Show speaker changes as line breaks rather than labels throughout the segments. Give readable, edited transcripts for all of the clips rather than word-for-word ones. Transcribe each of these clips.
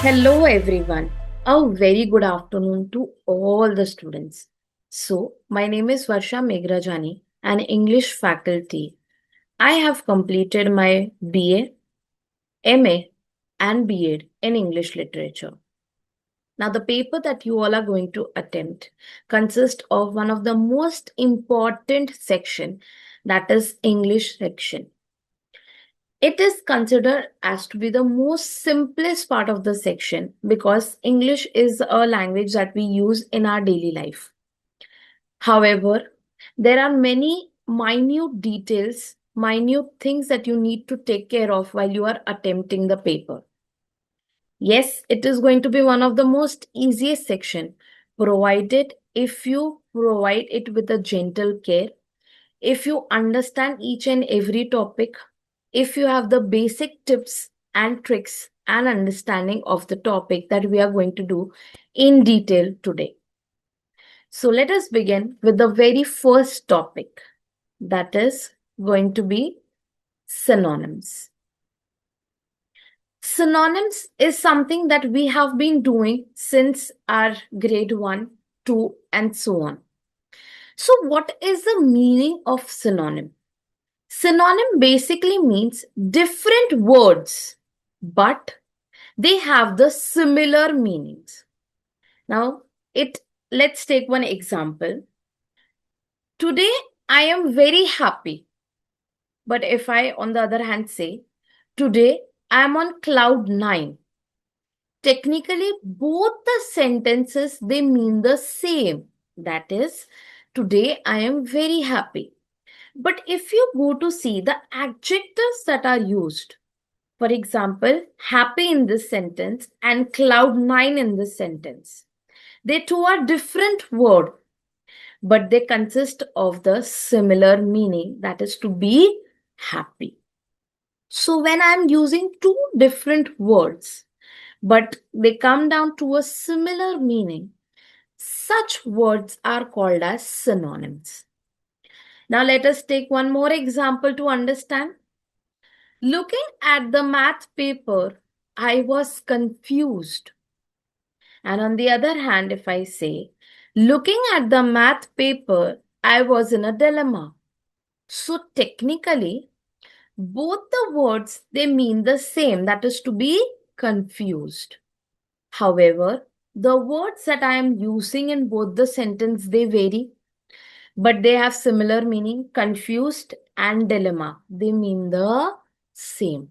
Hello everyone. A very good afternoon to all the students. So, my name is Varsha Megrajani, an English faculty. I have completed my BA, MA, and B.Ed in English literature. Now, the paper that you all are going to attempt consists of one of the most important section, that is English section. It is considered as to be the most simplest part of the section because English is a language that we use in our daily life. However, there are many minute details, minute things that you need to take care of while you are attempting the paper. Yes, it is going to be one of the most easiest section, provided if you provide it with a gentle care, if you understand each and every topic, if you have the basic tips and tricks and understanding of the topic that we are going to do in detail today. So let us begin with the very first topic, that is going to be synonyms. Synonyms is something that we have been doing since our grade 1, 2 and so on. So what is the meaning of synonym? Synonym basically means different words, but they have the similar meanings. Now, let's take one example. Today, I am very happy. But if I, on the other hand, say, today, I am on cloud 9. Technically, both the sentences, they mean the same. That is, today, I am very happy. But if you go to see the adjectives that are used, for example, happy in this sentence and cloud 9 in this sentence, they two are different words, but they consist of the similar meaning, that is to be happy. So when I'm using two different words, but they come down to a similar meaning, such words are called as synonyms. Now let us take one more example to understand. Looking at the math paper, I was confused. And on the other hand, if I say, looking at the math paper, I was in a dilemma. So technically, both the words, they mean the same, that is to be confused. However, the words that I am using in both the sentence, they vary, but they have similar meaning. Confused and dilemma, they mean the same.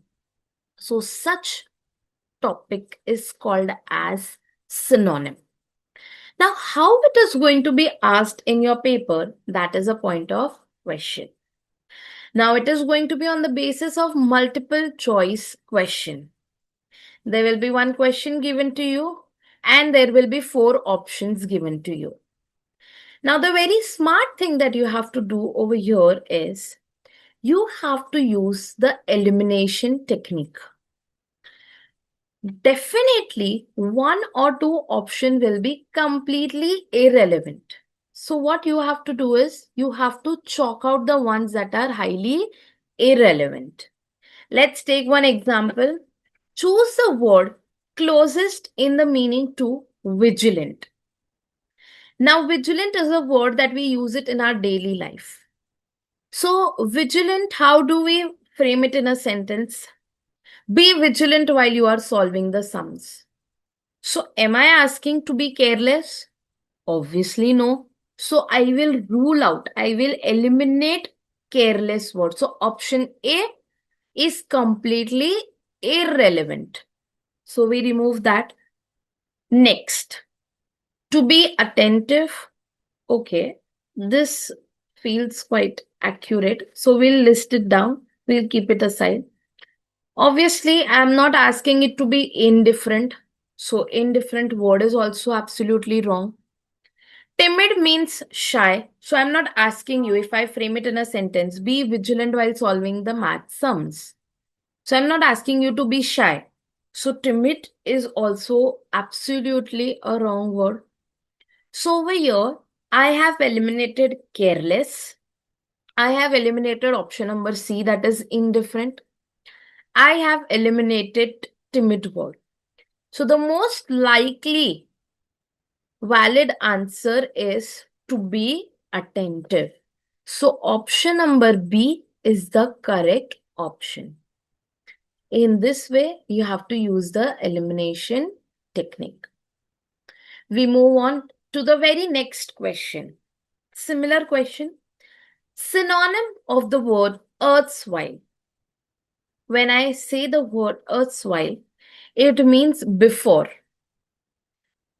So such topic is called as synonym. Now, how it is going to be asked in your paper, that is a point of question. Now, it is going to be on the basis of multiple choice question. There will be one question given to you and there will be 4 options given to you. Now, the very smart thing that you have to do over here is you have to use the elimination technique. Definitely, one or two option will be completely irrelevant. So what you have to do is you have to chalk out the ones that are highly irrelevant. Let's take one example. Choose the word closest in the meaning to vigilant. Now, vigilant is a word that we use it in our daily life. So, vigilant, how do we frame it in a sentence? Be vigilant while you are solving the sums. So, am I asking to be careless? Obviously, no. So, I will rule out, I will eliminate careless word. So, option A is completely irrelevant. So, we remove that. Next, to be attentive. Okay, this feels quite accurate. So, we'll list it down. We'll keep it aside. Obviously, I'm not asking it to be indifferent. So, indifferent word is also absolutely wrong. Timid means shy. So, I'm not asking you, if I frame it in a sentence, be vigilant while solving the math sums. So, I'm not asking you to be shy. So, timid is also absolutely a wrong word. So, over here, I have eliminated careless. I have eliminated option number C, that is indifferent. I have eliminated timid word. So the most likely valid answer is to be attentive. So option number B is the correct option. In this way, you have to use the elimination technique. We move on to the very next question. Similar question. Synonym of the word erstwhile. When I say the word erstwhile, it means before.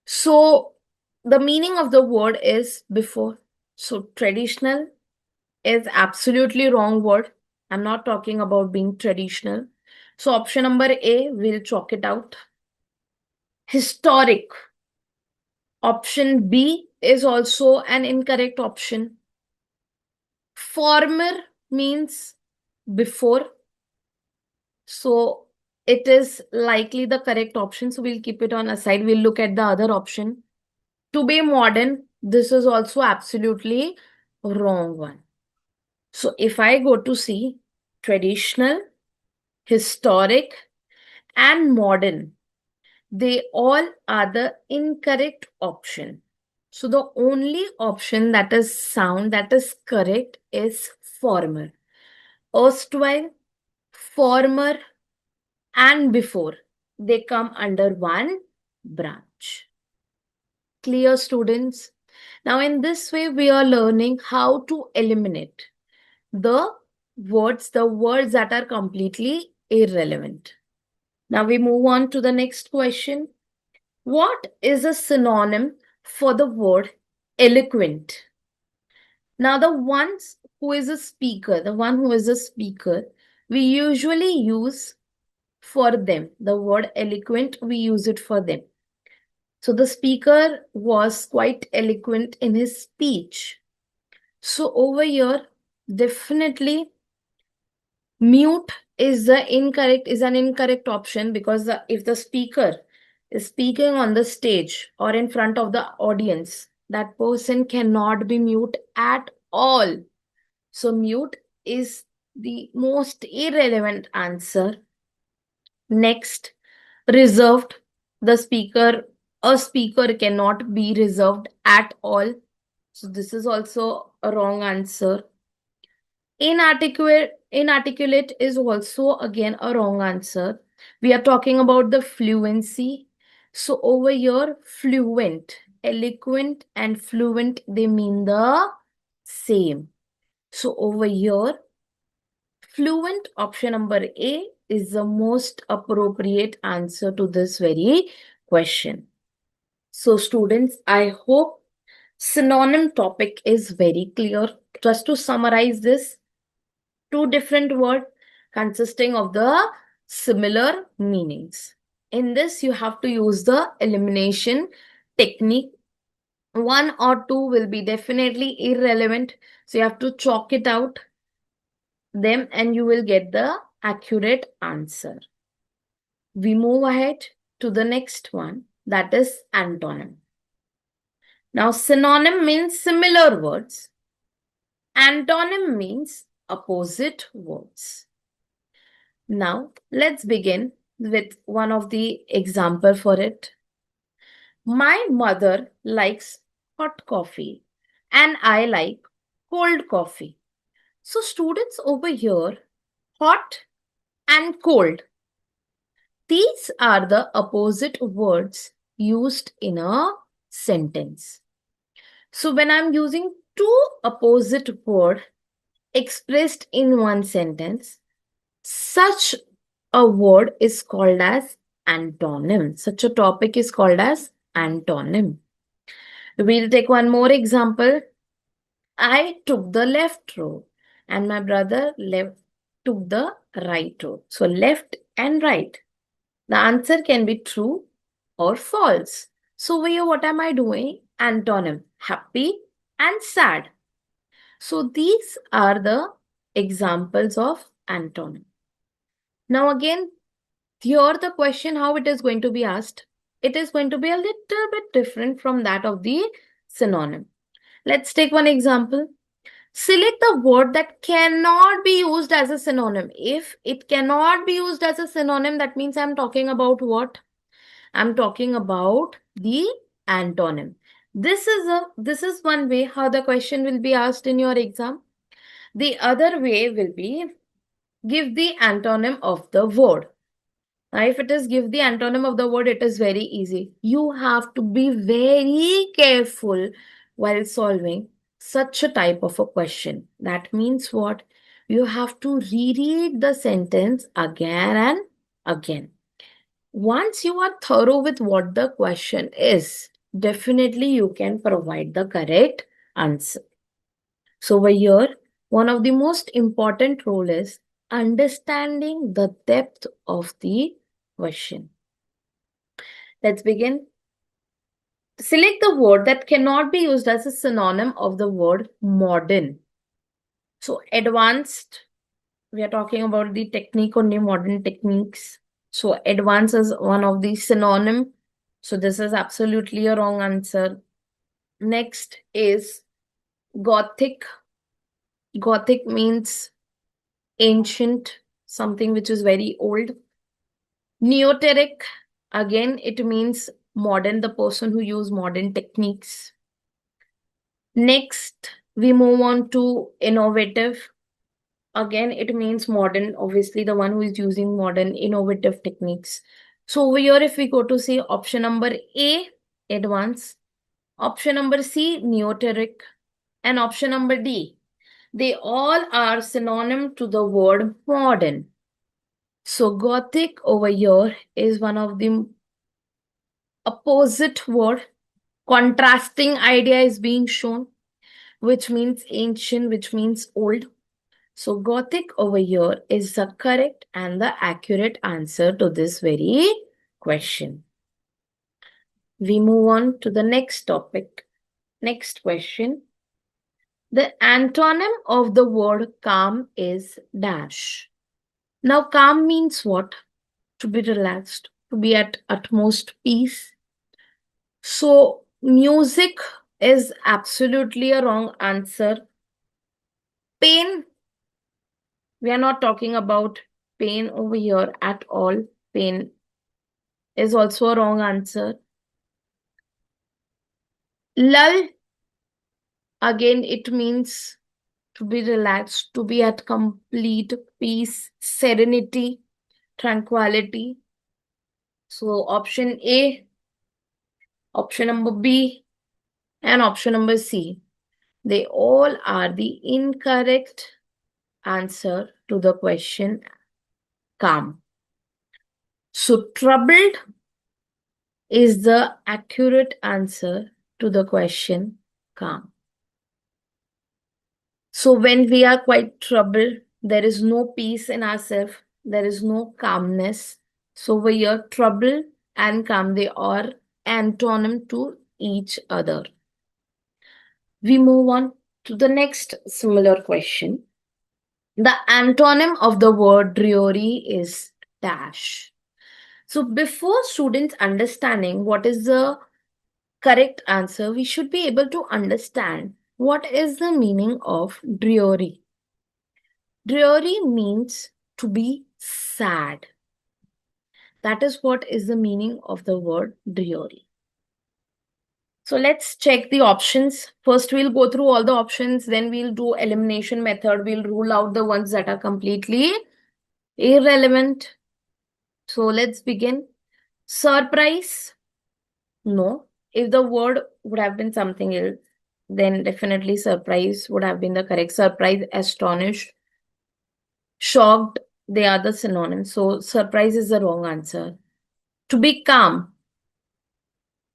So the meaning of the word is before. So traditional is absolutely wrong word. I'm not talking about being traditional. So option number A, we'll chalk it out. Historic. Option B is also an incorrect option. Former means before. So it is likely the correct option. So we'll keep it on aside. We'll look at the other option. To be modern, this is also absolutely wrong one. So if I go to see traditional, historic, and modern, they all are the incorrect option. So the only option that is sound, that is correct, is former. Erstwhile, former, and before, they come under one branch. Clear, students? Now in this way, we are learning how to eliminate the words that are completely irrelevant. Now we move on to the next question. What is a synonym for the word eloquent? Now the one who is a speaker, we usually use for them. The word eloquent, we use it for them. So the speaker was quite eloquent in his speech. So over here, definitely mute is an incorrect option, because if the speaker is speaking on the stage or in front of the audience, that person cannot be mute at all. So mute is the most irrelevant answer. Next, reserved. A speaker cannot be reserved at all. So this is also a wrong answer. Inarticulate is also again a wrong answer. We are talking about the fluency. So over here, fluent, eloquent, and fluent, they mean the same. So over here, fluent, option number A, is the most appropriate answer to this very question. So students, I hope synonym topic is very clear. Just to summarize this, two different words consisting of the similar meanings. In this, you have to use the elimination technique. One or two will be definitely irrelevant. So you have to chalk it out them and you will get the accurate answer. We move ahead to the next one, that is antonym. Now synonym means similar words. Antonym means opposite words. Now let's begin with one of the example for it. My mother likes hot coffee and I like cold coffee. So students, over here, hot and cold, these are the opposite words used in a sentence. So when I'm using two opposite words expressed in one sentence, such a word is called as antonym. Such a topic is called as antonym. We'll take one more example. I took the left road and my brother took the right road. So left and right. The answer can be true or false. So here, what am I doing? Antonym, happy and sad. So these are the examples of antonym. Now again, here the question how it is going to be asked. It is going to be a little bit different from that of the synonym. Let's take one example. Select the word that cannot be used as a synonym. If it cannot be used as a synonym, that means I'm talking about what? I'm talking about the antonym. This is one way how the question will be asked in your exam. The other way will be give the antonym of the word. Now, if it is give the antonym of the word, it is very easy. You have to be very careful while solving such a type of a question. That means what? You have to reread the sentence again and again. Once you are thorough with what the question is, definitely you can provide the correct answer. So over here, one of the most important role is understanding the depth of the question. Let's begin. Select the word that cannot be used as a synonym of the word modern. So advanced, we are talking about the technique only, modern techniques. So advanced is one of the synonym. So this is absolutely a wrong answer. Next is Gothic. Gothic means ancient, something which is very old. Neoteric, again, it means modern, the person who use modern techniques. Next, we move on to innovative. Again, it means modern, obviously, the one who is using modern, innovative techniques. So over here, if we go to say option number A, advanced, option number C, neoteric, and option number D, they all are synonym to the word modern. So Gothic over here is one of the opposite word. Contrasting idea is being shown, which means ancient, which means old. So Gothic over here is the correct and the accurate answer to this very question. We move on to the next topic. Next question. The antonym of the word calm is dash. Now calm means what? To be relaxed, to be at utmost peace. So music is absolutely a wrong answer. Pain, we are not talking about pain over here at all. Pain is also a wrong answer. Lull, again, it means to be relaxed, to be at complete peace, serenity, tranquility. So option A, option number B, and option number C, they all are the incorrect answer to the question calm. So troubled is the accurate answer to the question calm. So when we are quite troubled, there is no peace in ourselves, there is no calmness. So over here, trouble and calm, they are antonym to each other. We move on to the next similar question. The antonym of the word dreary is dash. So before students understanding what is the correct answer, we should be able to understand what is the meaning of dreary. Dreary means to be sad. That is what is the meaning of the word dreary. So let's check the options. First, we'll go through all the options, then we'll do elimination method. We'll rule out the ones that are completely irrelevant. So let's begin. Surprise? No. If the word would have been something else, then definitely surprise would have been the correct. Surprise, astonished, shocked, they are the synonyms. So surprise is the wrong answer. To be calm,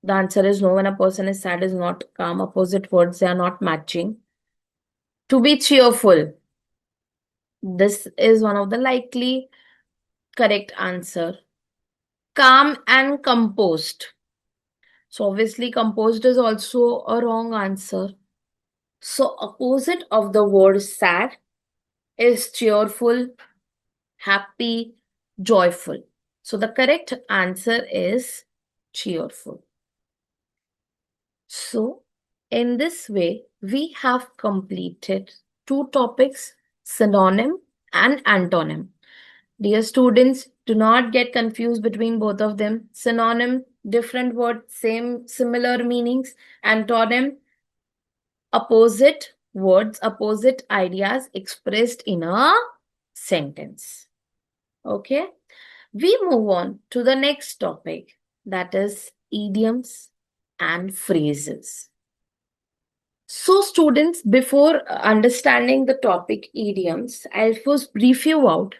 the answer is no. When a person is sad, is not calm. Opposite words, they are not matching. To be cheerful, this is one of the likely correct answer. Calm and composed. So obviously composed is also a wrong answer. So opposite of the word sad is cheerful, happy, joyful. So the correct answer is cheerful. So in this way, we have completed two topics, synonym and antonym. Dear students, do not get confused between both of them. Synonym, different word, same, similar meanings. Antonym, opposite words, opposite ideas expressed in a sentence. Okay, we move on to the next topic, that is idioms and phrases. So, students, before understanding the topic idioms, I'll first brief you out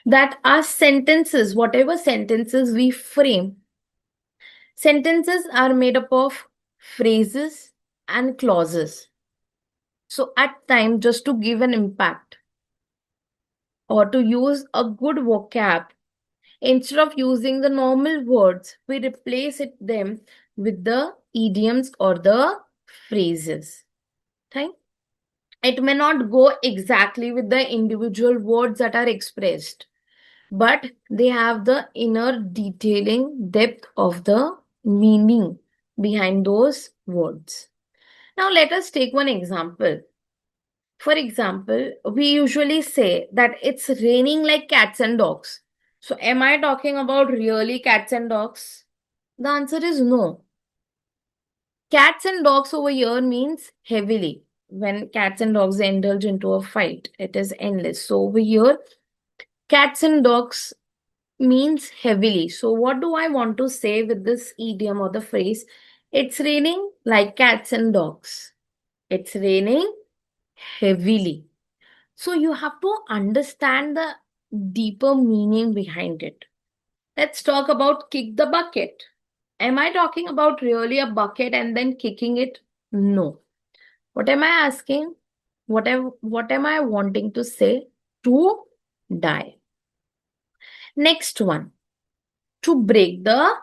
that our sentences, whatever sentences we frame, sentences are made up of phrases and clauses. So, at time, just to give an impact or to use a good vocab, instead of using the normal words, we replace them with the idioms or the phrases. Thank. It may not go exactly with the individual words that are expressed, but they have the inner detailing depth of the meaning behind those words. Now, let us take one example. For example, we usually say that it's raining like cats and dogs. So, am I talking about really cats and dogs? The answer is no. Cats and dogs over here means heavily. When cats and dogs indulge into a fight, it is endless. So, over here, cats and dogs means heavily. So, what do I want to say with this idiom or the phrase? It's raining like cats and dogs. It's raining heavily. So you have to understand the deeper meaning behind it. Let's talk about kick the bucket. Am I talking about really a bucket and then kicking it? No. What am I asking? What am I wanting to say? To die. Next one. To break the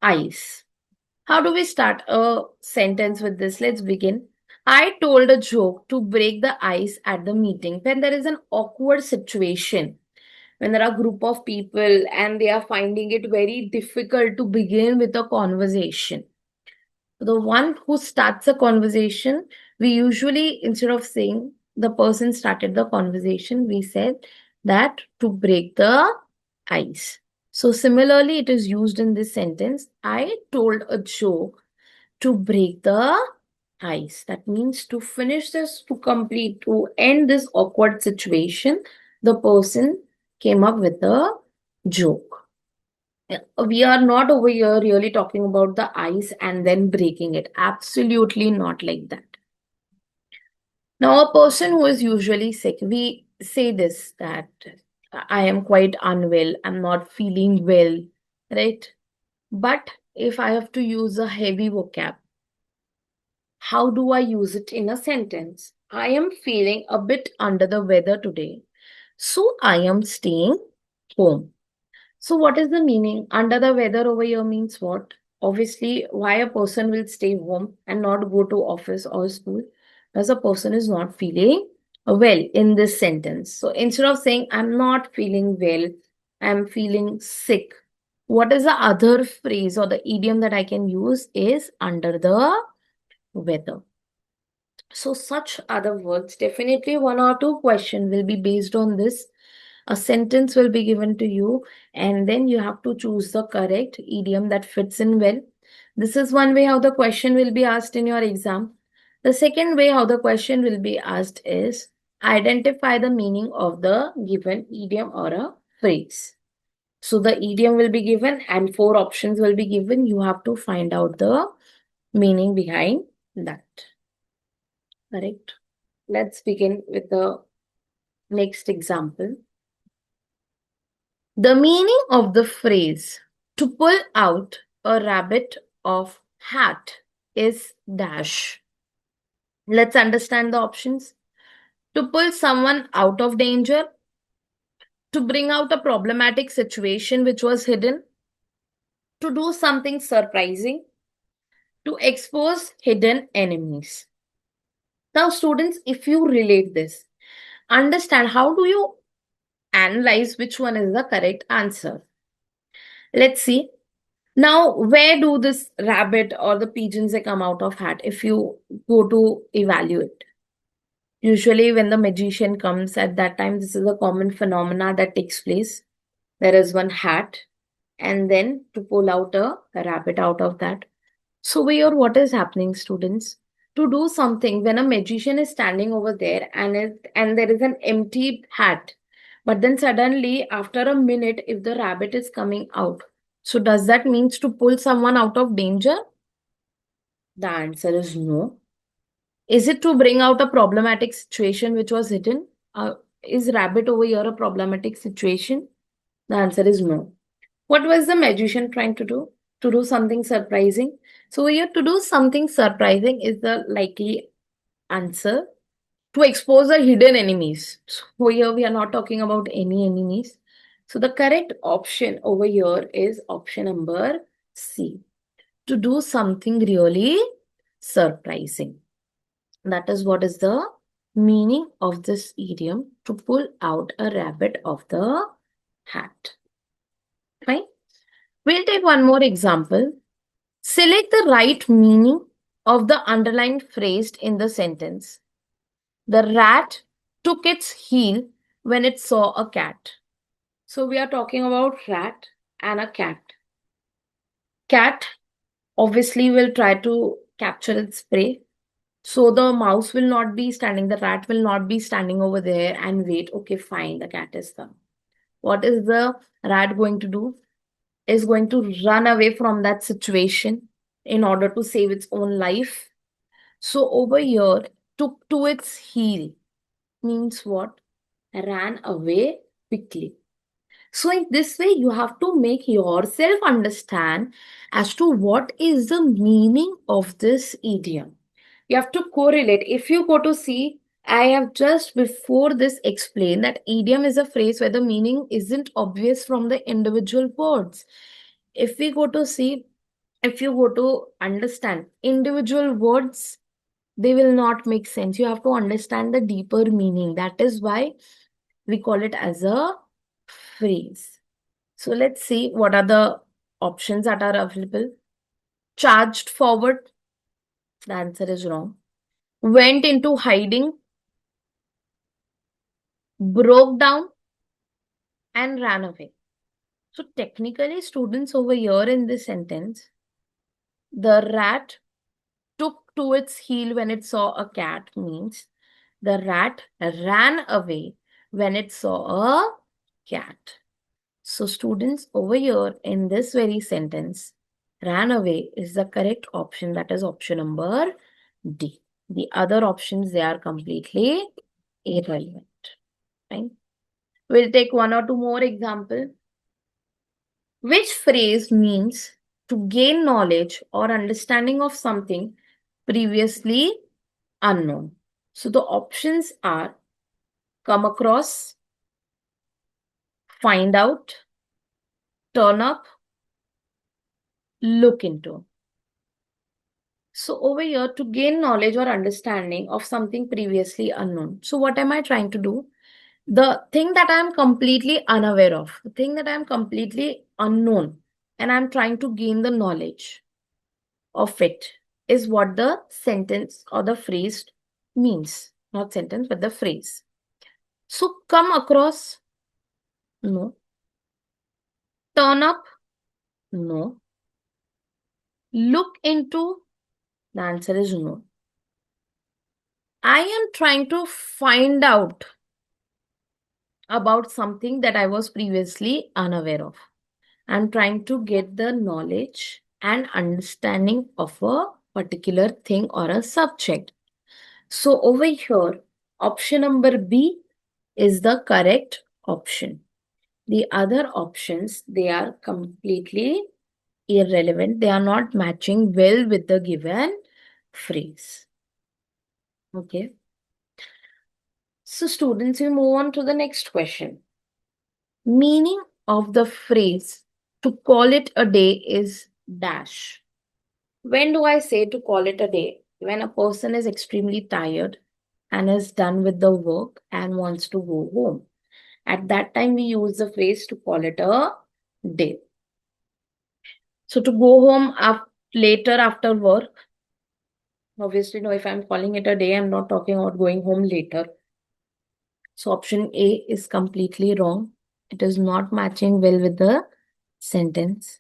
ice. How do we start a sentence with this? Let's begin. I told a joke to break the ice at the meeting. When there is an awkward situation, when there are a group of people and they are finding it very difficult to begin with a conversation. The one who starts a conversation, we usually, instead of saying the person started the conversation, we said that to break the ice. So similarly, it is used in this sentence. I told a joke to break the ice. That means to finish this, to complete, to end this awkward situation, the person came up with a joke. We are not over here really talking about the ice and then breaking it. Absolutely not like that. Now, a person who is usually sick, we say this that I am quite unwell, I'm not feeling well, right? But if I have to use a heavy vocab, how do I use it in a sentence? I am feeling a bit under the weather today, so I am staying home. So what is the meaning? Under the weather over here means what? Obviously, why a person will stay home and not go to office or school? Because a person is not feeling well in this sentence. So instead of saying, I'm not feeling well, I'm feeling sick. What is the other phrase or the idiom that I can use is under the weather. So such other words, definitely one or two question will be based on this. A sentence will be given to you and then you have to choose the correct idiom that fits in well. This is one way how the question will be asked in your exam. The second way how the question will be asked is identify the meaning of the given idiom or a phrase. So the idiom will be given and four options will be given. You have to find out the meaning behind that. Correct. Let's begin with the next example. The meaning of the phrase to pull out a rabbit of hat is dash. Let's understand the options. To pull someone out of danger, to bring out a problematic situation which was hidden, to do something surprising, to expose hidden enemies. Now, students, if you relate this, understand how do you analyze which one is the correct answer. Let's see. Now, where do this rabbit or the pigeons they come out of hat if you go to evaluate? Usually when the magician comes at that time, this is a common phenomena that takes place. There is one hat, and then to pull out a rabbit out of that. So here, what is happening, students? To do something when a magician is standing over there and there is an empty hat, but then suddenly after a minute, if the rabbit is coming out, so does that means to pull someone out of danger? The answer is no. Is it to bring out a problematic situation which was hidden? Is rabbit over here a problematic situation? The answer is no. What was the magician trying to do? To do something surprising. So here to do something surprising is the likely answer. To expose the hidden enemies. So here we are not talking about any enemies. So the correct option over here is option number C. To do something really surprising. That is what is the meaning of this idiom, to pull out a rabbit of the hat. Fine. We'll take one more example. Select the right meaning of the underlined phrase in the sentence. The rat took its heel when it saw a cat. So we are talking about rat and a cat. Cat obviously will try to capture its prey. So the mouse will not be standing, the rat will not be standing over there and wait. Okay, fine, the cat is come. What is the rat going to do? Is going to run away from that situation in order to save its own life. So over here, took to its heel means what? Ran away quickly. So in this way, you have to make yourself understand as to what is the meaning of this idiom. You have to correlate. If you go to see, I have just before this explained that idiom is a phrase where the meaning isn't obvious from the individual words. If we go to see, if you go to understand individual words, they will not make sense. You have to understand the deeper meaning. That is why we call it as a phrase. So let's see what are the options that are available. Charged forward. The answer is wrong. Went into hiding. Broke down and ran away. So technically, students over here in this sentence, the rat took to its heel when it saw a cat means the rat ran away when it saw a cat. So students over here in this very sentence, ran away is the correct option. That is option number D. The other options, they are completely irrelevant. Right? We'll take one or two more examples. Which phrase means to gain knowledge or understanding of something previously unknown? So the options are come across, find out, turn up, look into. So over here, to gain knowledge or understanding of something previously unknown. So what am I trying to do? The thing that I'm completely unaware of, the thing that I'm completely unknown, and I'm trying to gain the knowledge of it is what the sentence or the phrase means. Not sentence, but the phrase. So come across, no. Turn up, no. Look into, the answer is no. I am trying to find out about something that I was previously unaware of. I'm trying to get the knowledge and understanding of a particular thing or a subject. So over here, option number B is the correct option. The other options, they are completely irrelevant. They are not matching well with the given phrase. Okay. So students, we move on to the next question. Meaning of the phrase to call it a day is dash. When do I say to call it a day? When a person is extremely tired and is done with the work and wants to go home. At that time, we use the phrase to call it a day. So to go home later after work, obviously, no, if I'm calling it a day, I'm not talking about going home later. So option A is completely wrong. It is not matching well with the sentence.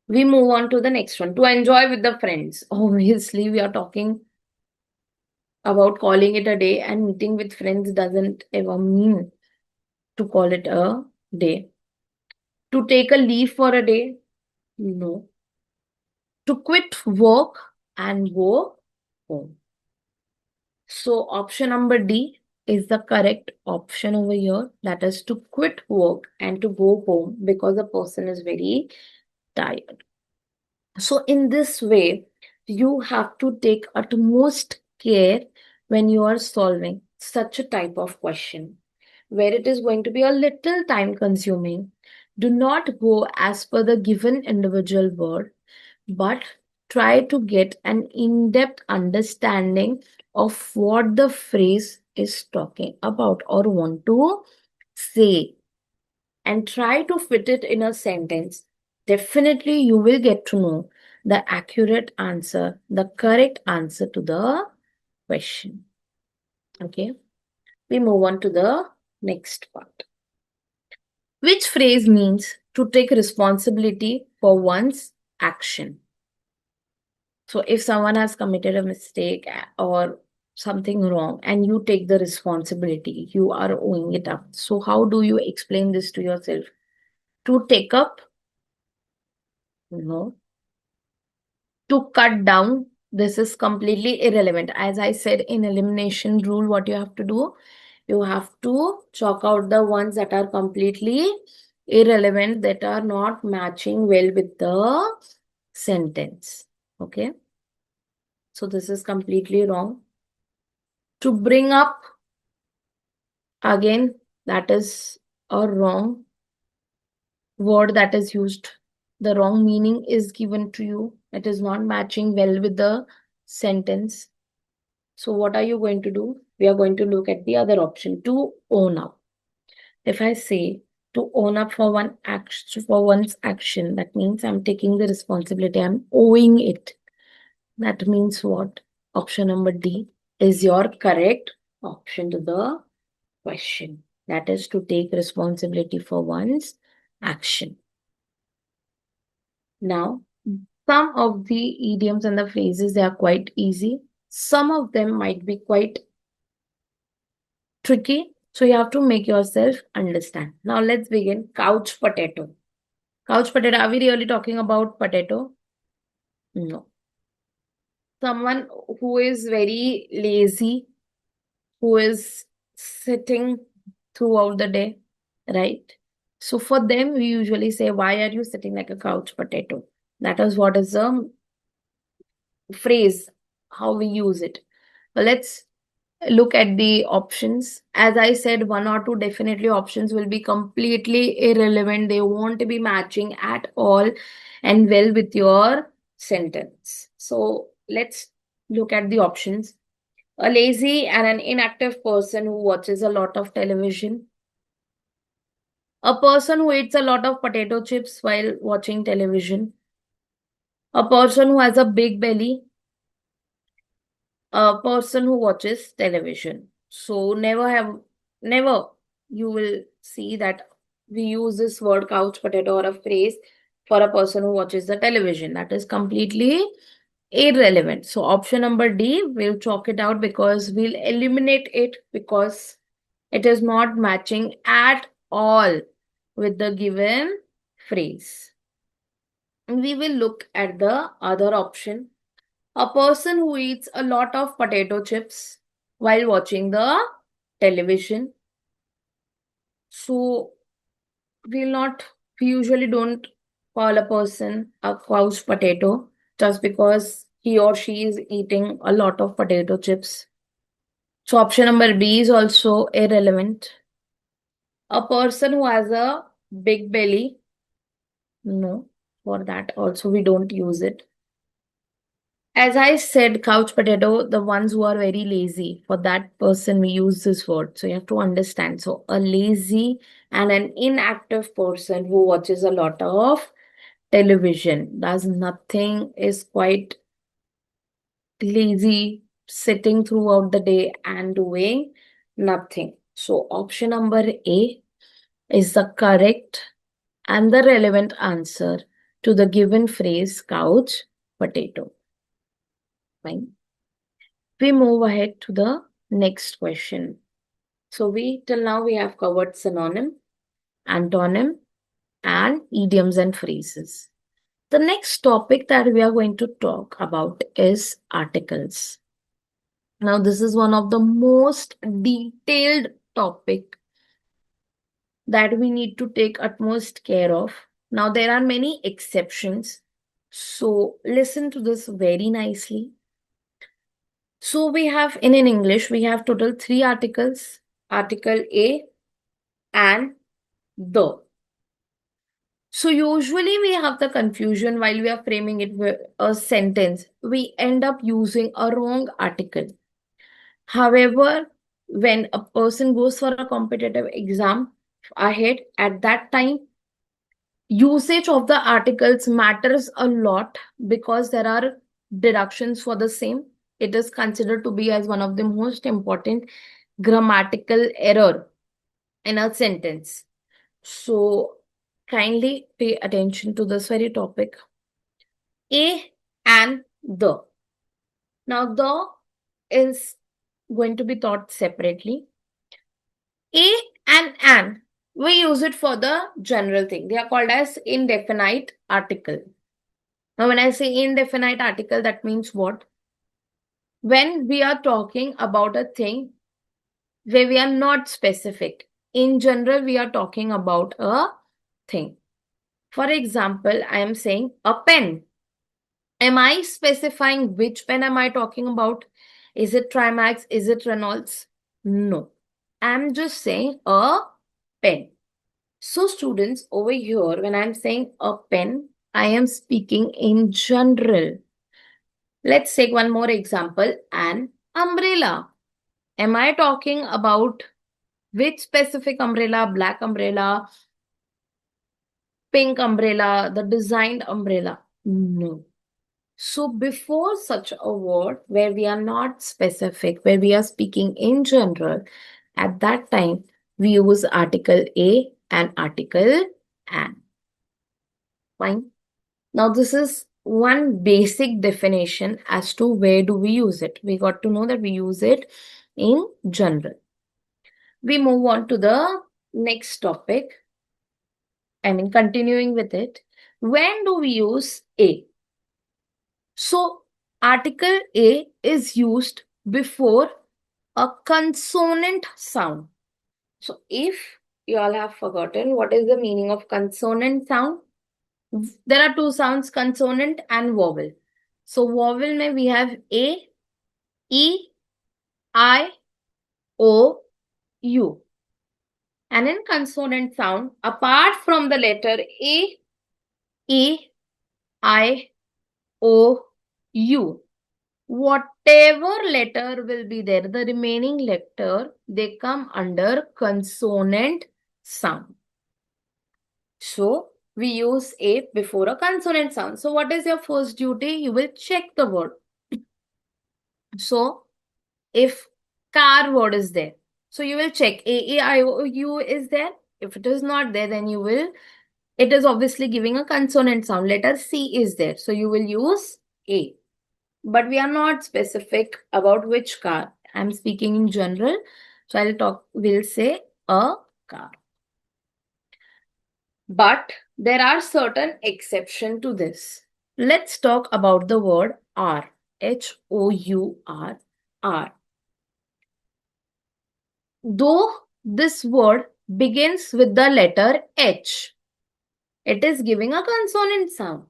We move on to the next one. To enjoy with the friends. Obviously, we are talking about calling it a day, and meeting with friends doesn't ever mean to call it a day. To take a leave for a day? No. To quit work and go home. So option number D is the correct option over here. That is to quit work and to go home because the person is very tired. So in this way, you have to take utmost care when you are solving such a type of question where it is going to be a little time consuming. Do not go as per the given individual word, but try to get an in-depth understanding of what the phrase is talking about or want to say, and try to fit it in a sentence. Definitely you will get to know the accurate answer, the correct answer to the question. Okay, we move on to the next part. Which phrase means to take responsibility for one's action? So if someone has committed a mistake or something wrong and you take the responsibility, you are owing it up. So how do you explain this to yourself? To take up? No. To cut down? This is completely irrelevant. As I said in elimination rule, what you have to do? You have to chalk out the ones that are completely irrelevant, that are not matching well with the sentence. Okay. So this is completely wrong. To bring up, again, that is a wrong word that is used. The wrong meaning is given to you. It is not matching well with the sentence. So what are you going to do? We are going to look at the other option, to own up. If I say to own up for one action, for one's action, that means I'm taking the responsibility. I'm owing it. That means what? Option number D is your correct option to the question. That is to take responsibility for one's action. Now, some of the idioms and the phrases, they are quite easy. Some of them might be quite tricky. So you have to make yourself understand. Now let's begin. Couch potato. Couch potato. Are we really talking about potato? No. Someone who is very lazy, who is sitting throughout the day, right? So for them, we usually say, why are you sitting like a couch potato? That is what is the phrase, how we use it. But let's look at the options. As I said, one or two definitely options will be completely irrelevant. They won't be matching at all and well with your sentence. So let's look at the options. A lazy and an inactive person who watches a lot of television. A person who eats a lot of potato chips while watching television. A person who has a big belly. A person who watches television. So never you will see that we use this word couch potato or a phrase for a person who watches the television. That is completely irrelevant. So option number D, we'll chalk it out because we'll eliminate it because it is not matching at all with the given phrase. We will look at the other option. A person who eats a lot of potato chips while watching the television. So we usually don't call a person a couch potato just because he or she is eating a lot of potato chips. So option number B is also irrelevant. A person who has a big belly. No, for that also we don't use it. As I said, couch potato, the ones who are very lazy, for that person we use this word. So you have to understand. So a lazy and an inactive person who watches a lot of television, does nothing, is quite lazy, sitting throughout the day and doing nothing. So option number A is the correct and the relevant answer to the given phrase couch potato. Fine. We move ahead to the next question. So till now we have covered synonym, antonym, and idioms and phrases. The next topic that we are going to talk about is articles. Now, this is one of the most detailed topic that we need to take utmost care of. Now, there are many exceptions. So, listen to this very nicely. So, we have in English, we have total 3 articles. Article A and the. So usually we have the confusion while we are framing it with a sentence. We end up using a wrong article. However, when a person goes for a competitive exam ahead, at that time, usage of the articles matters a lot because there are deductions for the same. It is considered to be as one of the most important grammatical error in a sentence. So kindly pay attention to this very topic. A and the. Now, the is going to be taught separately. A and an, we use it for the general thing. They are called as indefinite article. Now, when I say indefinite article, that means what? When we are talking about a thing where we are not specific. In general, we are talking about a thing. For example, I am saying a pen. Am I specifying which pen am I talking about? Is it Trimax? Is it Reynolds? No. I'm just saying a pen. So students, over here, when I'm saying a pen, I am speaking in general. Let's take one more example, an umbrella. Am I talking about which specific umbrella? Black umbrella, pink umbrella, the designed umbrella? No. So before such a word where we are not specific, where we are speaking in general, at that time we use article A and article an. Fine. Now this is one basic definition as to where do we use it. We got to know that we use it in general. We move on to the next topic. Continuing with it. When do we use A? So, article A is used before a consonant sound. So, if you all have forgotten what is the meaning of consonant sound, there are two sounds, consonant and vowel. So, vowel mein we have A, E, I, O, U. And in consonant sound, apart from the letter A, E, I, O, U, whatever letter will be there, the remaining letter, they come under consonant sound. So, we use A before a consonant sound. So, what is your first duty? You will check the word. So, if car word is there, so you will check A, E, I, O, U is there. If it is not there, then you will, it is obviously giving a consonant sound. Letter C is there. So, you will use A. But we are not specific about which car. I'm speaking in general. So we'll say a car. But there are certain exceptions to this. Let's talk about the word R. H-O-U-R. R. Though this word begins with the letter H, it is giving a consonant sound.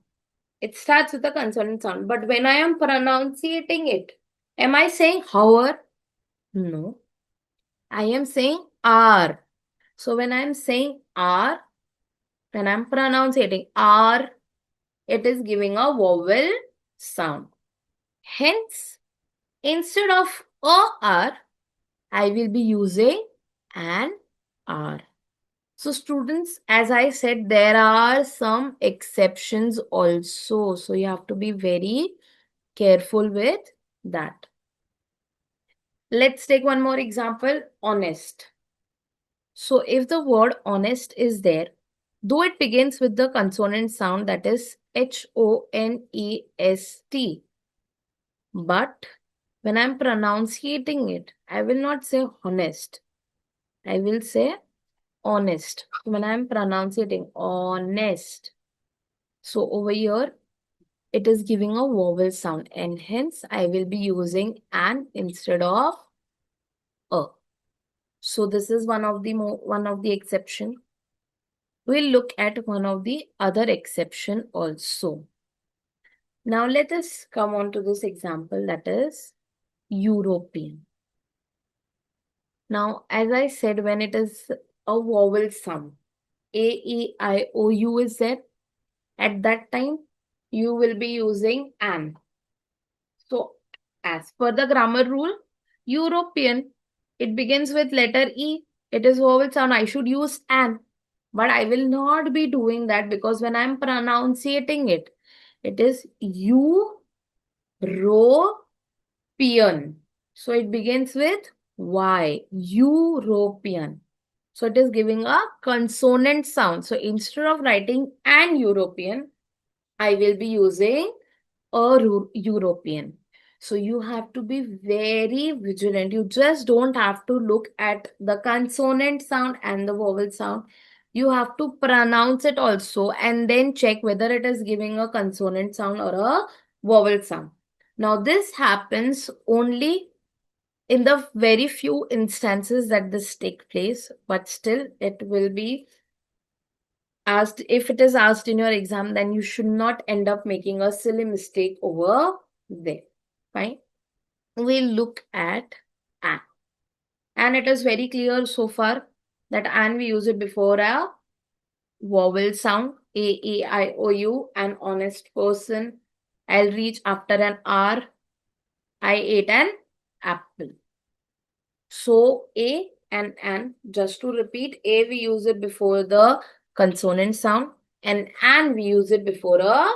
It starts with a consonant sound. But when I am pronouncing it, am I saying however? No. I am saying R. So when I am saying R, when I am pronouncing R, it is giving a vowel sound. Hence, instead of R, I will be using an R. So students, as I said, there are some exceptions also. So you have to be very careful with that. Let's take one more example, honest. So if the word honest is there, though it begins with the consonant sound, that is HONEST, but when I'm pronunciating it, I will not say honest. I will say honest. When I'm pronunciating honest. So over here, it is giving a vowel sound, and hence I will be using an instead of a. So this is one of the exception. We'll look at one of the other exception also. Now let us come on to this example, that is European. Now, as I said, when it is a vowel sound, A, E, I, O, U is there. At that time, you will be using an. So, as per the grammar rule, European, it begins with letter E. It is vowel sound. I should use an. But I will not be doing that because when I'm pronunciating it, it is European. So it begins with Y, European. So it is giving a consonant sound. So instead of writing an European, I will be using a European. So you have to be very vigilant. You just don't have to look at the consonant sound and the vowel sound. You have to pronounce it also and then check whether it is giving a consonant sound or a vowel sound. Now this happens only in the very few instances that this take place, but still it will be asked. If it is asked in your exam, then you should not end up making a silly mistake over there. Fine. We'll look at an. And it is very clear so far that an we use it before a vowel sound, A, E, I, O, U, an honest person. I'll reach after an R. I ate an apple. So A and an, just to repeat, A we use it before the consonant sound and we use it before a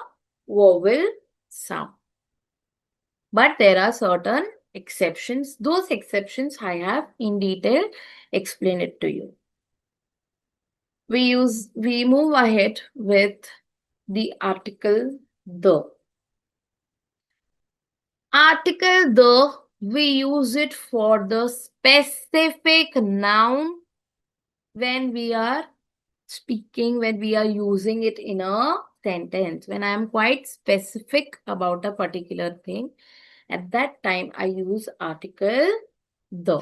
vowel sound. But there are certain exceptions. Those exceptions I have in detail explained it to you. We move ahead with the article the. Article the, we use it for the specific noun when we are speaking, when we are using it in a sentence. When I am quite specific about a particular thing, at that time I use article the.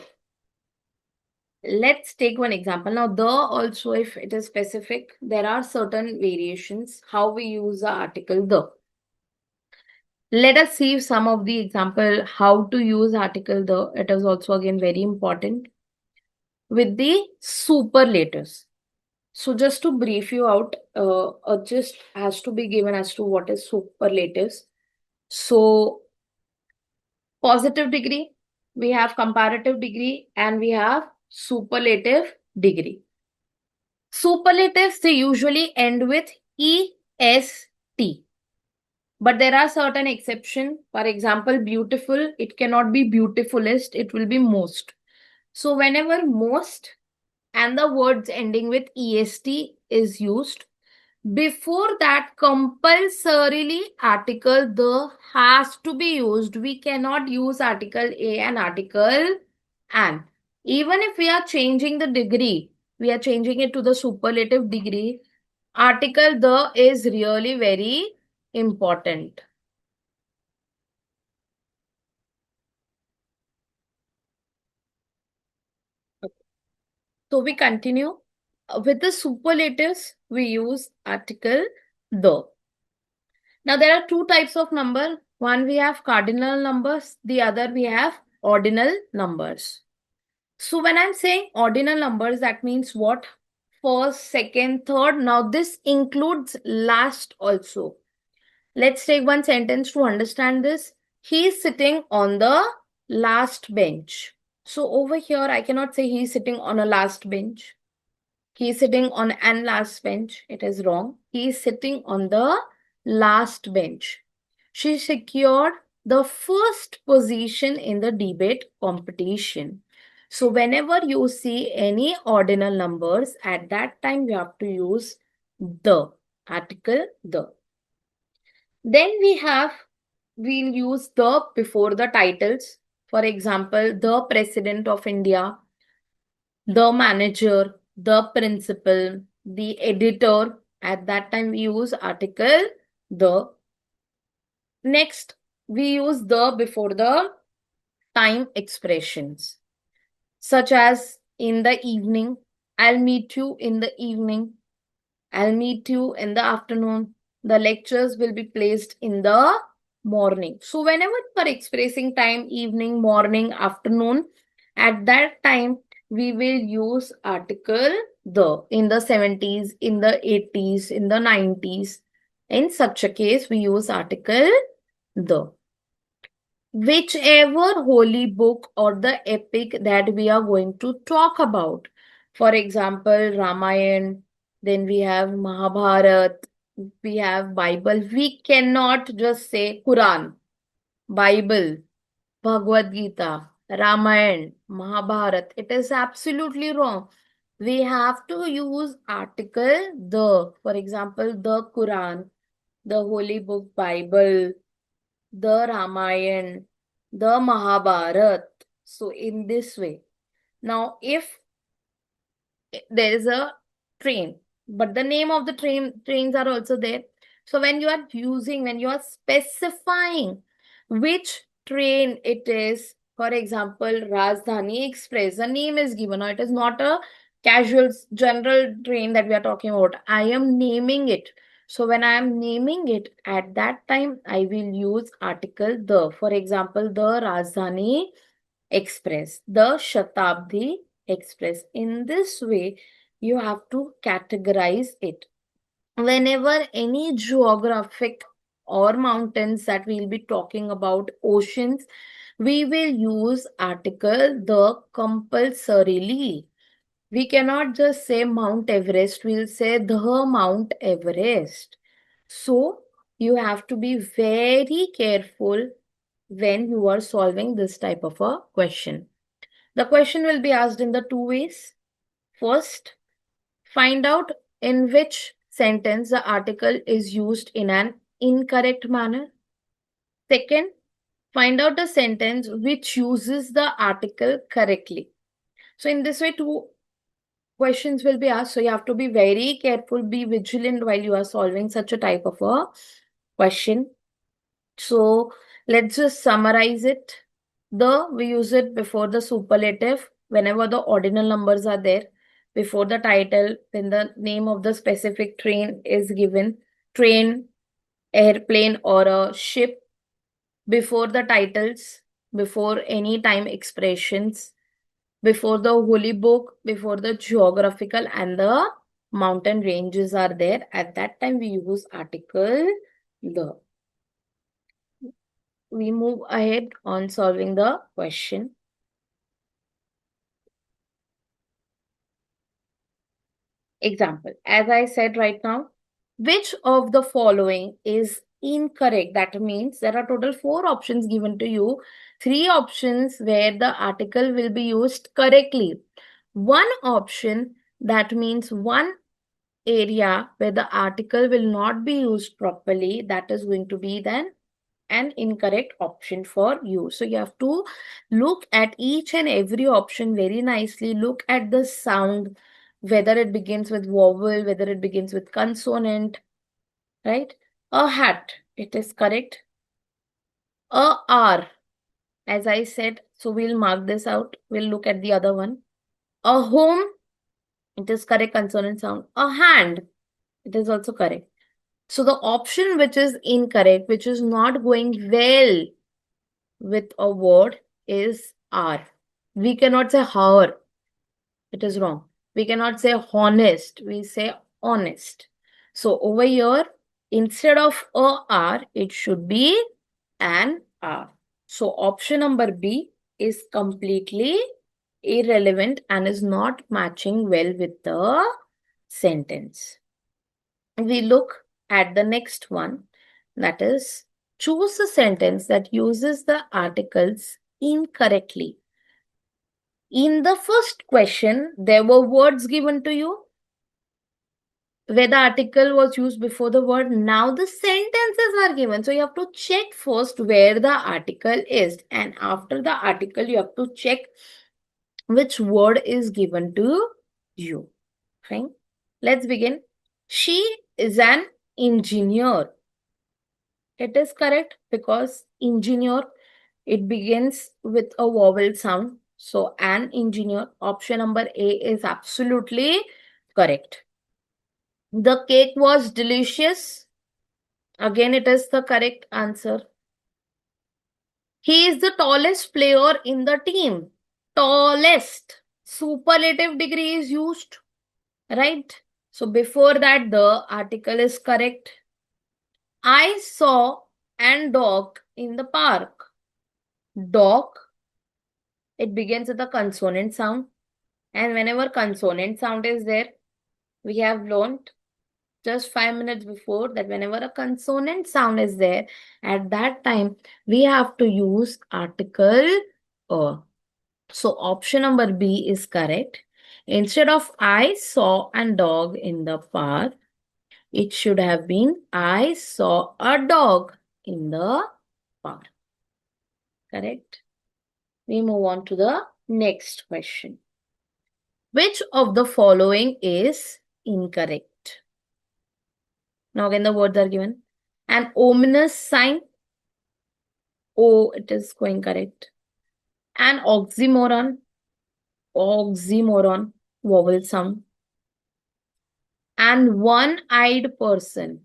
Let's take one example. Now, the also, if it is specific, there are certain variations how we use the article the. Let us see some of the example how to use article the. It is also again very important with the superlatives. So just to brief you out, a gist has to be given as to what is superlatives. So positive degree, we have comparative degree, and we have superlative degree. Superlatives, they usually end with EST. But there are certain exceptions. For example, beautiful, it cannot be beautifulest, it will be most. So whenever most and the words ending with EST is used, before that compulsorily article the has to be used. We cannot use article A and article an. Even if we are changing the degree, we are changing it to the superlative degree, article the is really very important. So we continue. With the superlatives, we use article the. Now there are two types of number. One we have cardinal numbers, the other we have ordinal numbers. So when I'm saying ordinal numbers, that means what? First, second, third. Now this includes last also. Let's take one sentence to understand this. He is sitting on the last bench. So over here, I cannot say he is sitting on a last bench. He is sitting on an last bench. It is wrong. He is sitting on the last bench. She secured the first position in the debate competition. So whenever you see any ordinal numbers, at that time you have to use the, article the. Then we'll use the before the titles. For example, the President of India, the manager, the principal, the editor. At that time, we use article the. Next, we use the before the time expressions, such as in the evening, I'll meet you in the evening, I'll meet you in the afternoon. The lectures will be placed in the morning. So whenever you are expressing time, evening, morning, afternoon, at that time, we will use article the in the 70s, in the 80s, in the 90s. In such a case, we use article the. Whichever holy book or the epic that we are going to talk about. For example, Ramayana, then we have Mahabharat, we have Bible. We cannot just say Quran, Bible, Bhagavad Gita, Ramayana, Mahabharat. It is absolutely wrong. We have to use article the. For example, the Quran, the holy book Bible, the Ramayana, the Mahabharat. So in this way. Now, if there is a train, but the name of the trains are also there. So when you are using, when you are specifying which train it is, for example, Rajdhani Express, the name is given. Now, it is not a casual general train that we are talking about. I am naming it. So when I am naming it, at that time, I will use article the. For example, the Rajdhani Express, the Shatabdi Express. In this way, you have to categorize it. Whenever any geographic or mountains that we'll be talking about, oceans, we will use article the compulsorily. We cannot just say Mount Everest, we'll say the Mount Everest. So you have to be very careful when you are solving this type of a question. The question will be asked in the two ways. First, find out in which sentence the article is used in an incorrect manner. Second, find out the sentence which uses the article correctly. So in this way, two questions will be asked. So you have to be very careful, be vigilant while you are solving such a type of a question. So let's just summarize it. We use it before the superlative whenever the ordinal numbers are there. Before the title, when the name of the specific train is given, train, airplane, or a ship. Before the titles, before any time expressions, before the holy book, before the geographical and the mountain ranges are there. At that time, we use article the. We move ahead on solving the question. Example, as I said right now, which of the following is incorrect? That means there are total 4 options given to you. 3 options where the article will be used correctly. One option, that means one area where the article will not be used properly, that is going to be then an incorrect option for you. So you have to look at each and every option very nicely. Look at the sound, whether it begins with vowel, whether it begins with consonant, right? A hat, it is correct. A R, as I said, so we'll mark this out. We'll look at the other one. A home, it is correct consonant sound. A hand, it is also correct. So the option which is incorrect, which is not going well with a word, is R. We cannot say her. It is wrong. We cannot say honest. We say honest. So over here, instead of a R, it should be an R. So option number B is completely irrelevant and is not matching well with the sentence. We look at the next one, that is, choose a sentence that uses the articles incorrectly. In the first question, there were words given to you where the article was used before the word. Now the sentences are given. So you have to check first where the article is. And after the article, you have to check which word is given to you. Fine. Let's begin. She is an engineer. It is correct because engineer, it begins with a vowel sound. So an engineer, option number A is absolutely correct. The cake was delicious. Again, it is the correct answer. He is the tallest player in the team. Tallest. Superlative degree is used, right? So before that, the article is correct. I saw an dog in the park. Dog, it begins with a consonant sound. And whenever consonant sound is there, we have learned just 5 minutes before that whenever a consonant sound is there, at that time, we have to use article a. So option number B is correct. Instead of I saw a dog in the park, it should have been I saw a dog in the park. Correct? We move on to the next question. Which of the following is incorrect? Now again the words are given. An ominous sign. Oh, it is going correct. An oxymoron. Oxymoron. Vowel sound. And one-eyed person.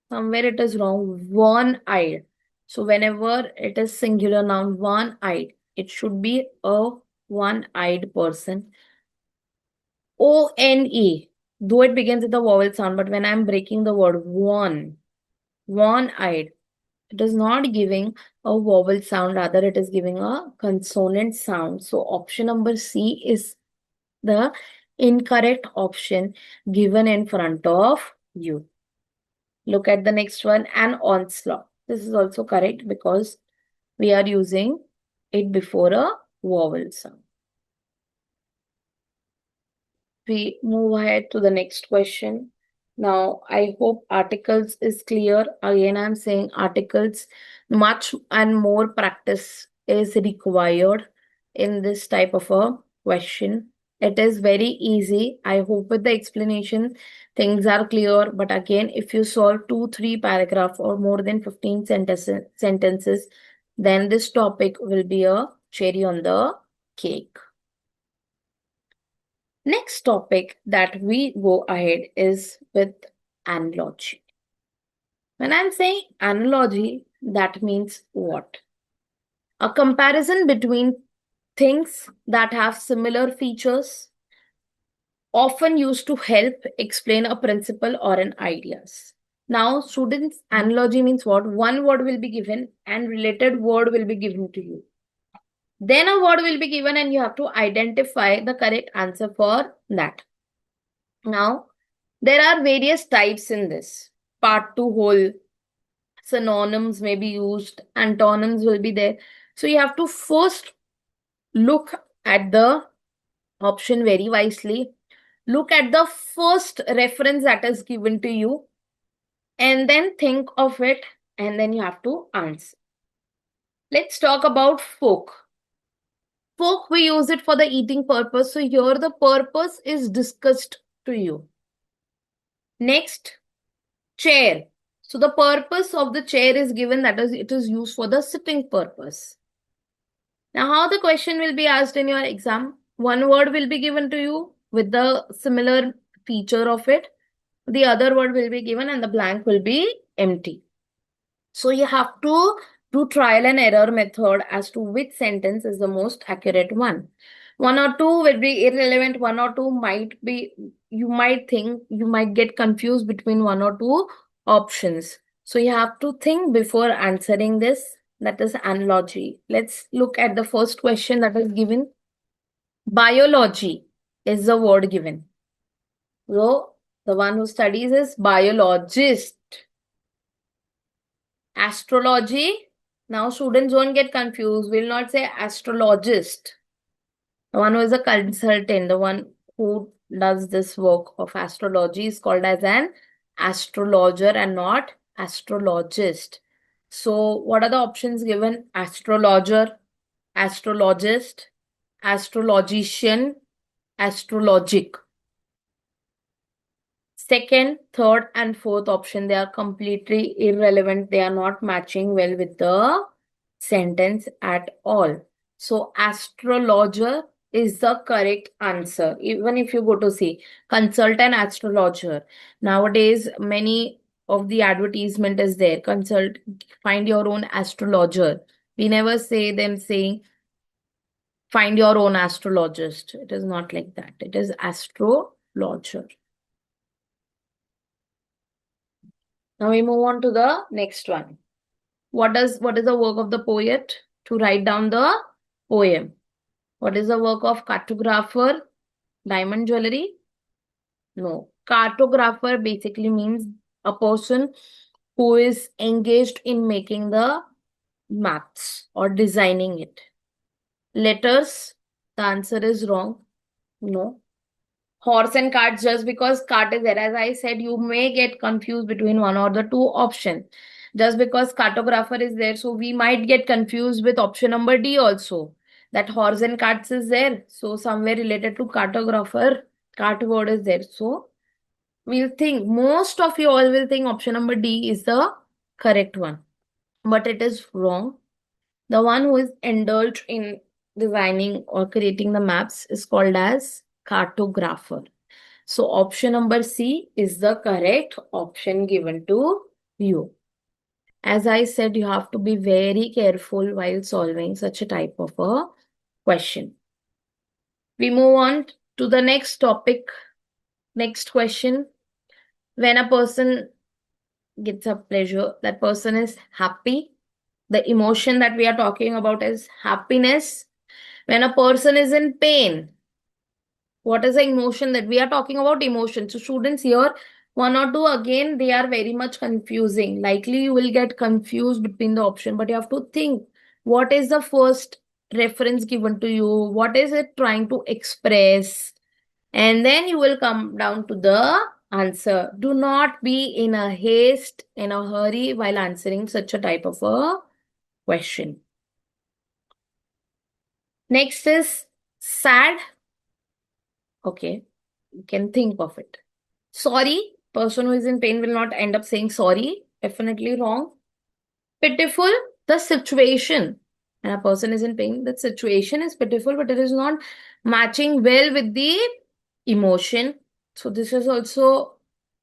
Somewhere it is wrong. One-eyed. So whenever it is singular noun, one-eyed, it should be a one-eyed person. O-N-E. Though it begins with a vowel sound, but when I'm breaking the word one-eyed, it is not giving a vowel sound, rather it is giving a consonant sound. So option number C is the incorrect option given in front of you. Look at the next one, an onslaught. This is also correct because we are using it before a vowel sound. We move ahead to the next question. Now, I hope articles is clear. Again, I'm saying articles, much and more practice is required in this type of a question. It is very easy. I hope with the explanation, things are clear. But again, if you solve 2-3 paragraph or more than 15 sentences, then this topic will be a cherry on the cake. Next topic that we go ahead is with analogy. When I'm saying analogy, that means what? A comparison between things that have similar features, often used to help explain a principle or an ideas. Now, students, analogy means what? One word will be given and related word will be given to you. Then a word will be given and you have to identify the correct answer for that. Now, there are various types in this. Part to whole, synonyms may be used, antonyms will be there. So you have to first look at the option very wisely. Look at the first reference that is given to you and then think of it and then you have to answer. Let's talk about fork. Fork, we use it for the eating purpose. So here the purpose is discussed to you. Next, chair. So the purpose of the chair is given, that is, it is used for the sitting purpose. Now, how the question will be asked in your exam? One word will be given to you with the similar feature of it. The other word will be given and the blank will be empty. So you have to do trial and error method as to which sentence is the most accurate one. One or two will be irrelevant. One or two might be, you might think, you might get confused between one or two options. So you have to think before answering this. That is analogy. Let's look at the first question that is given. Biology is the word given. So the one who studies is biologist. Astrology, Now students won't get confused. We'll not say astrologist. The one who is a consultant, the one who does this work of astrology is called as an astrologer and not astrologist. So what are the options given? Astrologer, astrologist, astrologician, astrologic. Second, third, and fourth option, they are completely irrelevant. They are not matching well with the sentence at all. So, astrologer is the correct answer. Even if you go to see consultant astrologer, nowadays many of the advertisement is there. Consult, find your own astrologer. We never say them saying find your own astrologist. It is not like that. It is astrologer. Now we move on to the next one. What is the work of the poet? To write down the poem. What is the work of cartographer? Diamond jewelry? No. Cartographer basically means a person who is engaged in making the maps or designing it. Letters? The answer is wrong. No. Horse and cart, just because cart is there, as I said, you may get confused between one or the two options. Just because cartographer is there, so we might get confused with option number D also. That horse and carts is there. So somewhere related to cartographer, cart word is there. So we'll think, most of you all will think option number D is the correct one. But it is wrong. The one who is indulged in designing or creating the maps is called as cartographer. So option number C is the correct option given to you. As I said, you have to be very careful while solving such a type of a question. We move on to the next topic. Next question. When a person gets a pleasure, that person is happy. The emotion that we are talking about is happiness. When a person is in pain, what is the emotion that we are talking about? Emotion. So students here, one or two, again, they are very much confusing. Likely you will get confused between the option, but you have to think, what is the first reference given to you? What is it trying to express? And then you will come down to the answer. Do not be in a haste, in a hurry while answering such a type of a question. Next is sad. Okay, you can think of it. Sorry, person who is in pain will not end up saying sorry. Definitely wrong. Pitiful, the situation. When a person is in pain, the situation is pitiful, but it is not matching well with the emotion. So this is also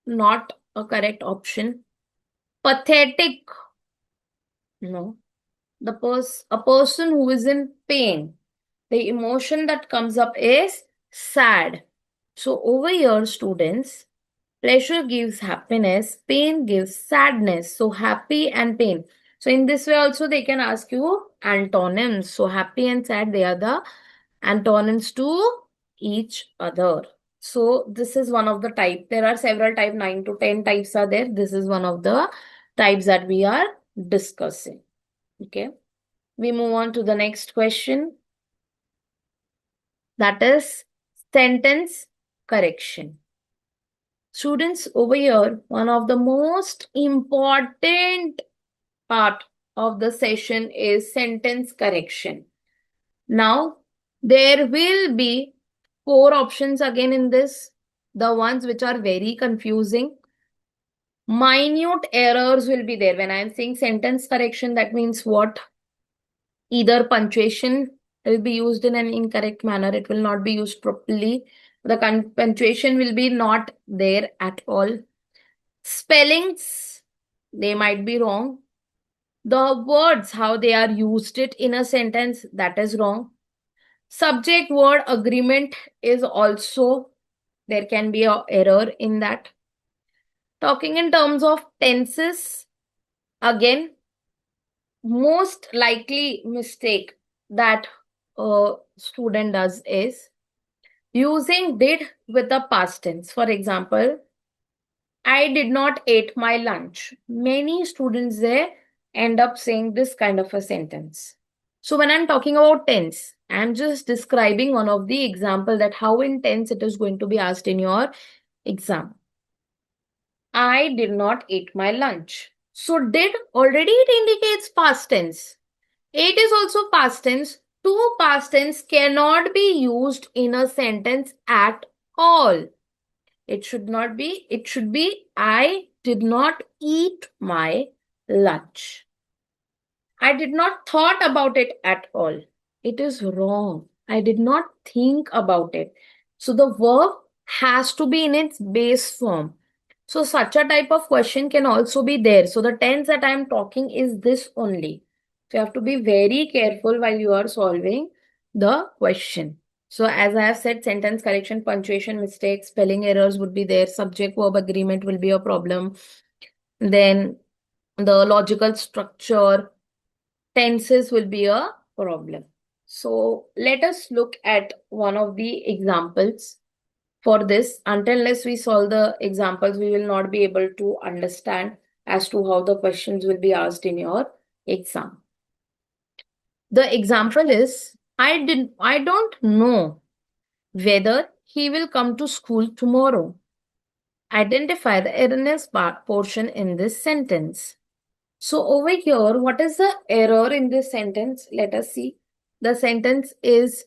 not a correct option. Pathetic. No. A person who is in pain, the emotion that comes up is sad. So over here, students, pleasure gives happiness, pain gives sadness. So happy and pain. So in this way also they can ask you antonyms. So happy and sad, they are the antonyms to each other. So this is one of the type. There are several type, 9 to 10 types are there. This is one of the types that we are discussing. Okay. We move on to the next question. That is sentence correction. Students, over here, one of the most important part of the session is sentence correction. Now, there will be 4 options again in this, the ones which are very confusing. Minute errors will be there. When I am saying sentence correction, that means what? Either punctuation will be used in an incorrect manner. It will not be used properly. The punctuation will be not there at all. Spellings, they might be wrong. The words, how they are used it in a sentence, that is wrong. Subject word agreement is also, there can be an error in that. Talking in terms of tenses, again, most likely mistake that a student does is using did with the past tense. For example, I did not eat my lunch. Many students there end up saying this kind of a sentence. So when I'm talking about tense, I'm just describing one of the example that how in tense it is going to be asked in your exam. I did not eat my lunch. So did already it indicates past tense. It is also past tense. Two past tense cannot be used in a sentence at all. It should not be, it should be I did not eat my lunch. I did not thought about it at all. It is wrong. I did not think about it. So the verb has to be in its base form. So such a type of question can also be there. So the tense that I am talking is this only. So you have to be very careful while you are solving the question. So as I have said, sentence correction, punctuation mistakes, spelling errors would be there. Subject verb agreement will be a problem. Then the logical structure, tenses will be a problem. So let us look at one of the examples for this. Unless we solve the examples, we will not be able to understand as to how the questions will be asked in your exam. The example is, I don't know whether he will come to school tomorrow. Identify the erroneous portion in this sentence. So over here, what is the error in this sentence? Let us see. The sentence is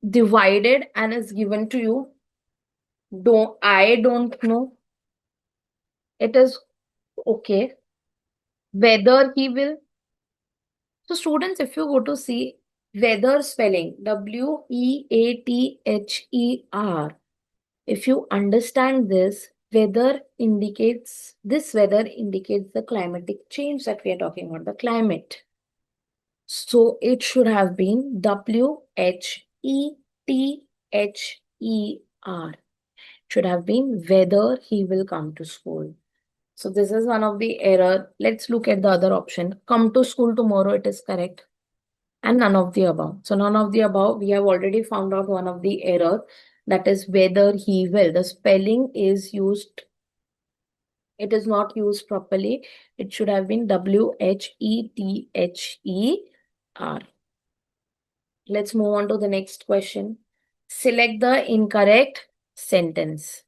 divided and is given to you. I don't know. It is okay. Whether he will. So students, if you go to see whether spelling, Weather, if you understand this, weather indicates the climatic change that we are talking about, the climate. So it should have been Whether. Should have been whether he will come to school. So this is one of the error. Let's look at the other option. Come to school tomorrow, it is correct. And none of the above. So none of the above, we have already found out one of the error. That is whether he will. The spelling is used. It is not used properly. It should have been Whether. Let's move on to the next question. Select the incorrect sentence.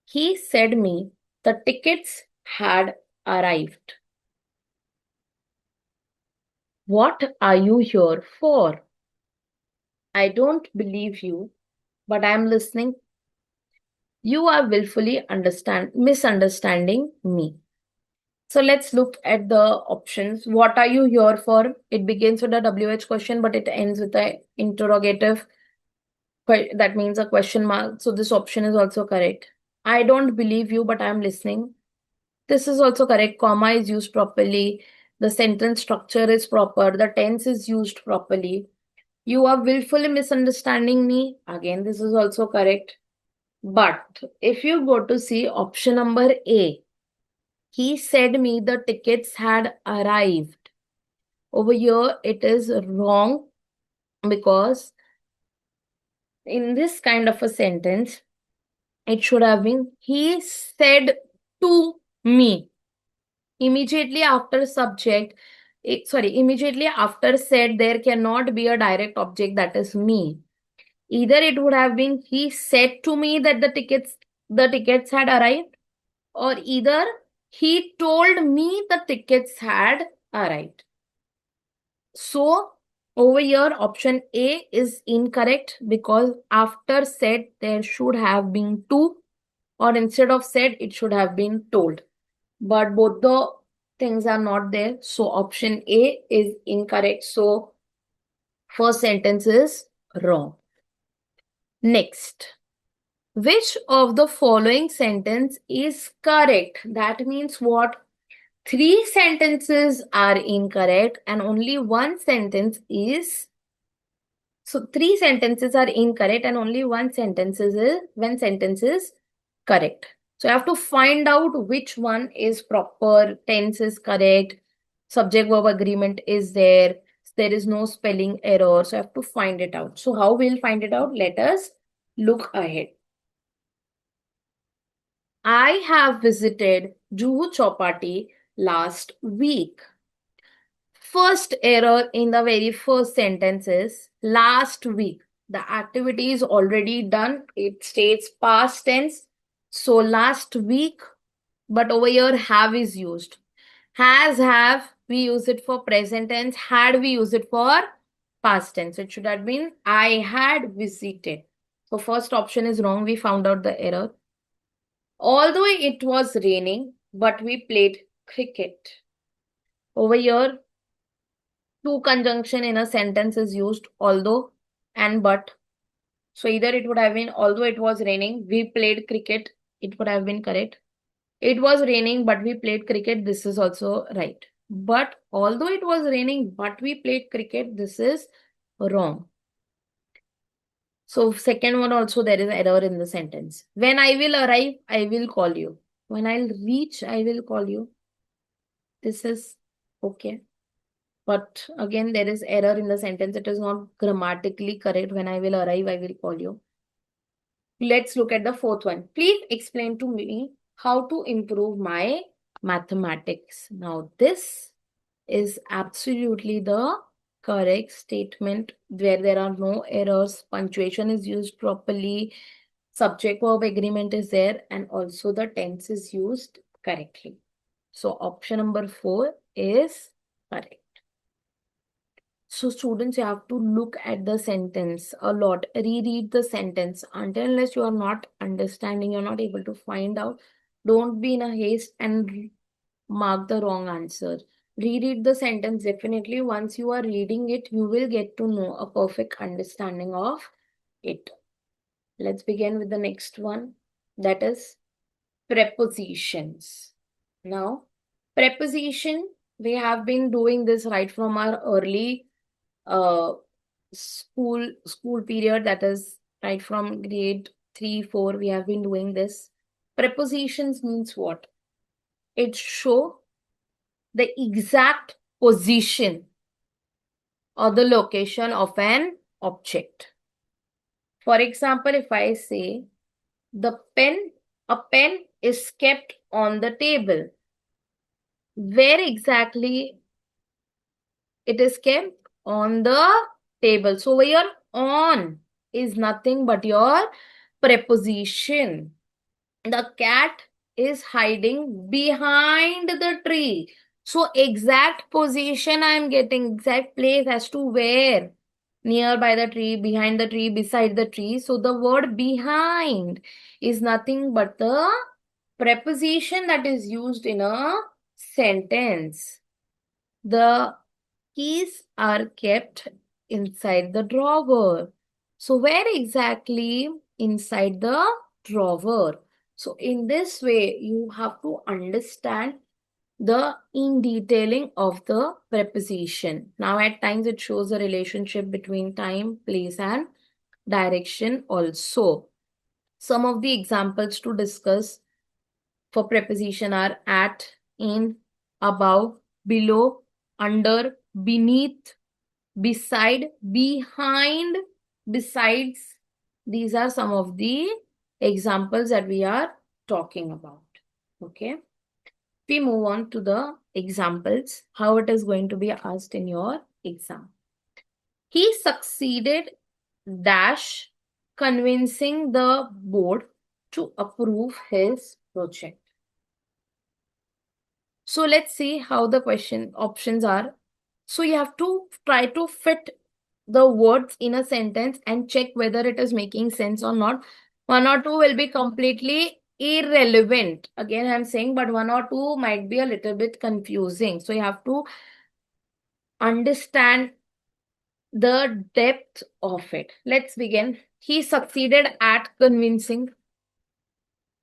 He said me the tickets had arrived. What are you here for? I don't believe you, but I am listening. You are willfully misunderstanding me. So let's look at the options. What are you here for? It begins with a WH question, but it ends with an interrogative. That means a question mark. So this option is also correct. I don't believe you, but I am listening. This is also correct. Comma is used properly. The sentence structure is proper. The tense is used properly. You are willfully misunderstanding me. Again, this is also correct. But if you go to see option number A, he said me the tickets had arrived. Over here, it is wrong because in this kind of a sentence, it should have been he said to me. Immediately after subject, immediately after said, there cannot be a direct object that is me. Either it would have been he said to me that the tickets had arrived, or either he told me the tickets had arrived. So over here, option A is incorrect because after said, there should have been to, or instead of said, it should have been told. But both the things are not there. So option A is incorrect. So first sentence is wrong. Next, which of the following sentence is correct? That means what? Three sentences are incorrect and only one sentence is. So three sentences are incorrect and only one sentence is correct. So you have to find out which one is proper, tense is correct, subject verb agreement is there is no spelling error. So you have to find it out. So how we'll find it out? Let us look ahead. I have visited Juhu Chowpatty last week. First error in the very first sentence is last week. The activity is already done. It states past tense. So last week, but over here have is used. Has, have, we use it for present tense. Had, we use it for past tense. It should have been I had visited. So first option is wrong. We found out the error. Although it was raining, but we played cricket. Over here, to conjunction in a sentence is used, although and but. So either it would have been although it was raining, we played cricket. It would have been correct. It was raining, but we played cricket. This is also right. But although it was raining, but we played cricket, this is wrong. So second one also there is error in the sentence. When I will arrive, I will call you. When I'll reach, I will call you. This is okay. But again, there is error in the sentence. It is not grammatically correct. When I will arrive, I will call you. Let's look at the fourth one. Please explain to me how to improve my mathematics. Now, this is absolutely the correct statement where there are no errors. Punctuation is used properly. Subject verb agreement is there, and also the tense is used correctly. So option number 4 is correct. So students, you have to look at the sentence a lot, reread the sentence until unless you are not understanding, you're not able to find out. Don't be in a haste and mark the wrong answer. Reread the sentence definitely. Once you are reading it, you will get to know a perfect understanding of it. Let's begin with the next one. That is prepositions. Now, preposition, we have been doing this right from our early uh, school period, that is right from grade 3, 4, we have been doing this. Prepositions means what? It show the exact position or the location of an object. For example, if I say a pen is kept on the table, where exactly it is kept? On the table. So your on is nothing but your preposition. The cat is hiding behind the tree. So exact position I am getting, exact place as to where. Nearby the tree, behind the tree, beside the tree. So the word behind is nothing but the preposition that is used in a sentence. The keys are kept inside the drawer. So where exactly? Inside the drawer. So in this way, you have to understand the in detailing of the preposition. Now at times it shows a relationship between time, place and direction also. Some of the examples to discuss for preposition are at, in, above, below, under, beneath, beside, behind, besides. These are some of the examples that we are talking about. Okay. We move on to the examples, how it is going to be asked in your exam. He succeeded dash convincing the board to approve his project. So let's see how the question options are. So you have to try to fit the words in a sentence and check whether it is making sense or not. One or two will be completely irrelevant. Again, I'm saying, but one or two might be a little bit confusing. So you have to understand the depth of it. Let's begin. He succeeded at convincing.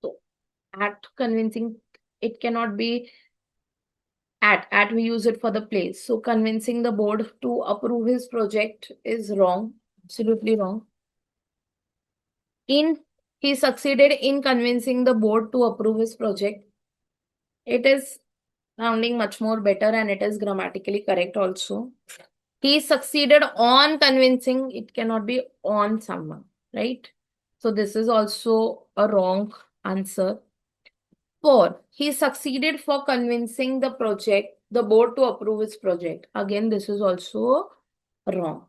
So at convincing, it cannot be at we use it for the place. So convincing the board to approve his project is wrong. Absolutely wrong. He succeeded in convincing the board to approve his project. It is sounding much more better and it is grammatically correct also. He succeeded on convincing. It cannot be on someone, right? So this is also a wrong answer. 4. He succeeded for convincing the board to approve his project. Again, this is also wrong.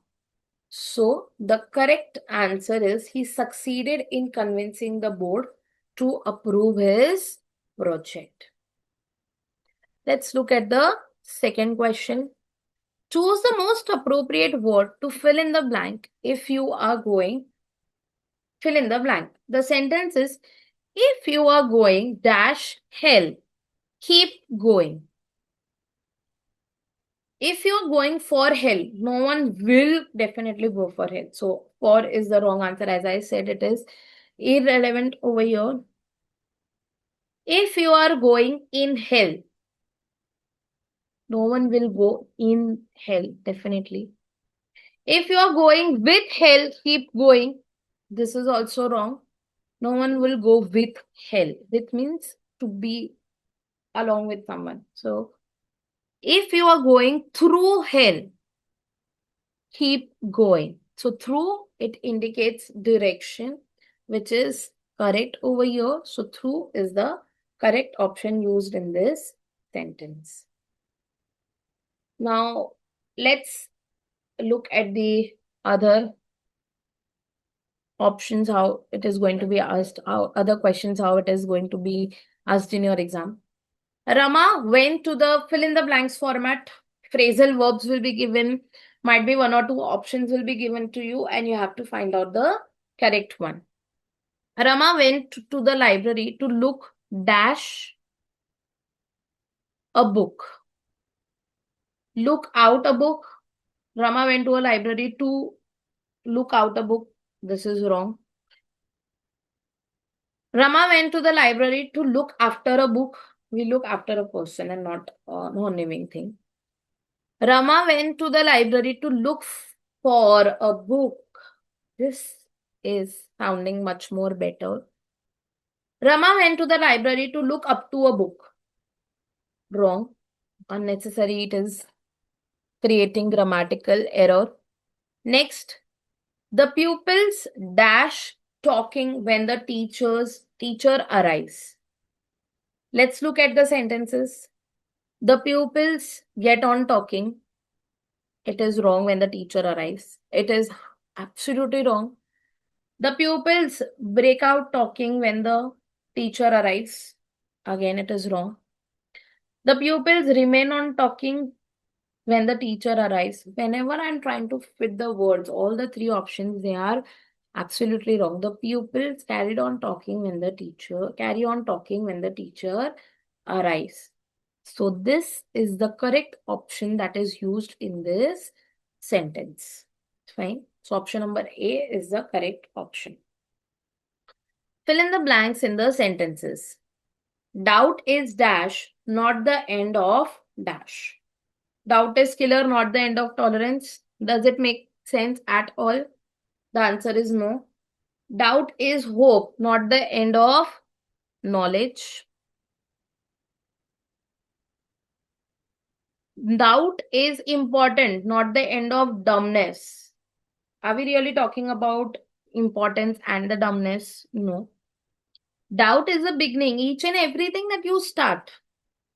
So the correct answer is he succeeded in convincing the board to approve his project. Let's look at the second question. Choose the most appropriate word to fill in the blank if you are going. Fill in the blank. The sentence is, if you are going dash hell, keep going. If you're going for hell, no one will definitely go for hell. So, for is the wrong answer. As I said, it is irrelevant over here. If you are going in hell, no one will go in hell, definitely. If you are going with hell, keep going. This is also wrong. No one will go with hell. With means to be along with someone. So, if you are going through hell, keep going. So through, it indicates direction, which is correct over here. So through is the correct option used in this sentence. Now, let's look at the other options, how it is going to be asked, how other questions, how it is going to be asked in your exam. Rama went to the fill in the blanks format. Phrasal verbs will be given. Might be one or two options will be given to you, and you have to find out the correct one. Rama went to the library to look dash a book. Look out a book. Rama went to a library to look out a book. This is wrong. Rama went to the library to look after a book. We look after a person and not a non-living thing. Rama went to the library to look for a book. This is sounding much more better. Rama went to the library to look up to a book. Wrong. Unnecessary. It is creating grammatical error. Next, the pupils dash talking when the teacher arrives. Let's look at the sentences. The pupils get on talking. It is wrong when the teacher arrives. It is absolutely wrong. The pupils break out talking when the teacher arrives. Again, it is wrong. The pupils remain on talking when the teacher arrives. Whenever I'm trying to fit the words, all the three options, they are absolutely wrong. The pupils carry on talking when the teacher arrives. So this is the correct option that is used in this sentence. Fine. So option number A is the correct option. Fill in the blanks in the sentences. Doubt is dash, not the end of dash. Doubt is killer, not the end of tolerance. Does it make sense at all? The answer is no. Doubt is hope, not the end of knowledge. Doubt is important, not the end of dumbness. Are we really talking about importance and the dumbness? No. Doubt is a beginning. Each and everything that you start,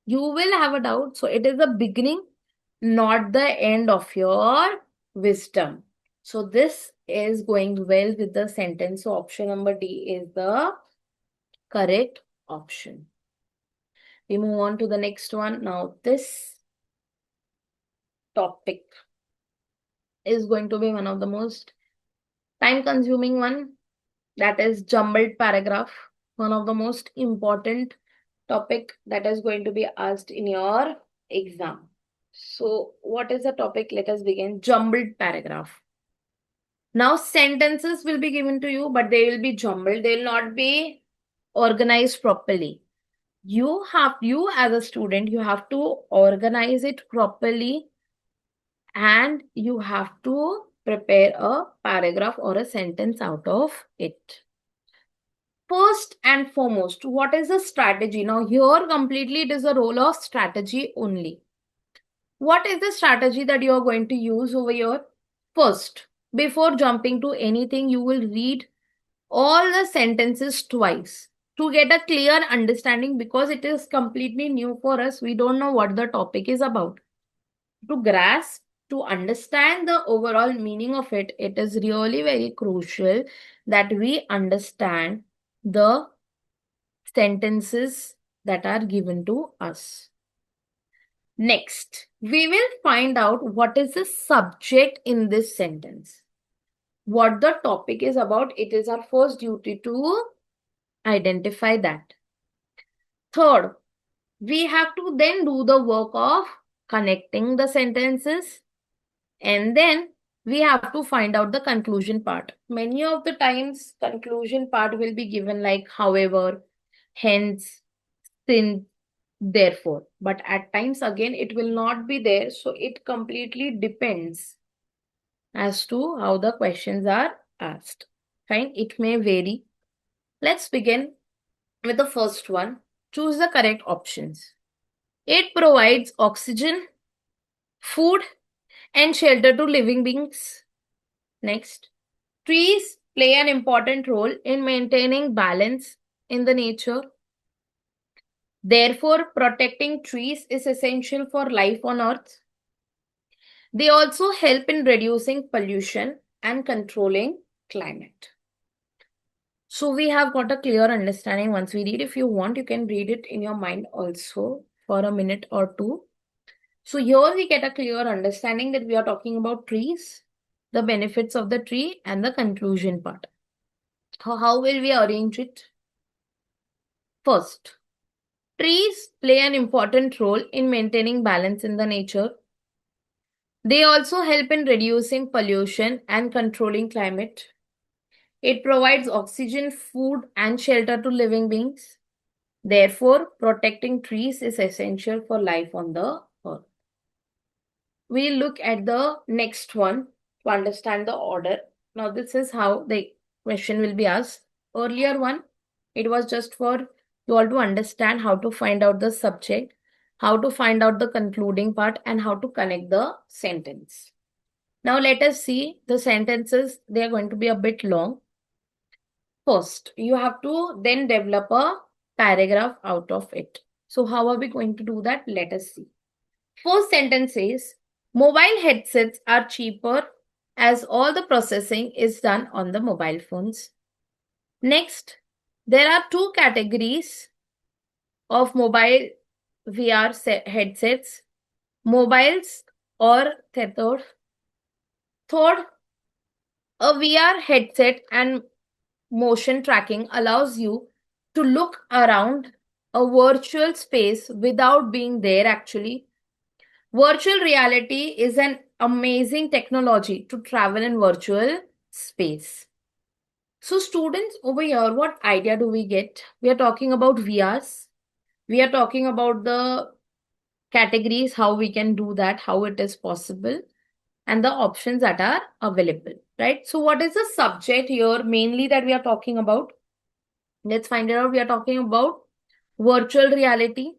you will have a doubt. So it is a beginning, not the end of your wisdom. So this is going well with the sentence. So option number D is the correct option. We move on to the next one. Now this topic is going to be one of the most time-consuming one. That is jumbled paragraph. One of the most important topic that is going to be asked in your exam. So what is the topic? Let us begin. Jumbled paragraph. Now sentences will be given to you, but they will be jumbled. They will not be organized properly. You as a student, you have to organize it properly and you have to prepare a paragraph or a sentence out of it. First and foremost, what is the strategy? Now here completely it is a role of strategy only. What is the strategy that you are going to use over here? First, before jumping to anything, you will read all the sentences twice. to get a clear understanding, because it is completely new for us. We don't know what the topic is about. To grasp, to understand the overall meaning of it, it is really very crucial that we understand the sentences that are given to us. Next, we will find out what is the subject in this sentence. What the topic is about, it is our first duty to identify that. Third, we have to then do the work of connecting the sentences, and then we have to find out the conclusion part. Many of the times conclusion part will be given like however, hence, since, therefore, but at times again it will not be there. So it completely depends as to how the questions are asked. Fine, it may vary. Let's begin with the first one. Choose the correct options. It provides oxygen, food, and shelter to living beings. Next, trees play an important role in maintaining balance in the nature. Therefore, protecting trees is essential for life on Earth. They also help in reducing pollution and controlling climate. So we have got a clear understanding once we read. If you want, you can read it in your mind also for a minute or two. So here we get a clear understanding that we are talking about trees, the benefits of the tree, and the conclusion part. How will we arrange it? First, trees play an important role in maintaining balance in the nature. They also help in reducing pollution and controlling climate. It provides oxygen, food, and shelter to living beings. Therefore, protecting trees is essential for life on the earth. We look at the next one to understand the order. Now, this is how the question will be asked. Earlier one, it was just for you all to understand how to find out the subject, how to find out the concluding part, and how to connect the sentence. Now, let us see the sentences. They are going to be a bit long. First, you have to then develop a paragraph out of it. So, how are we going to do that? Let us see. First sentence says, mobile headsets are cheaper as all the processing is done on the mobile phones. Next, there are two categories of mobile VR headsets, mobiles or tethered. Third, a VR headset and motion tracking allows you to look around a virtual space without being there actually. Virtual reality is an amazing technology to travel in virtual space. So students over here, what idea do we get? We are talking about VRs. We are talking about the categories, how we can do that, how it is possible, and the options that are available, right? So what is the subject here mainly that we are talking about? Let's find it out. We are talking about virtual reality.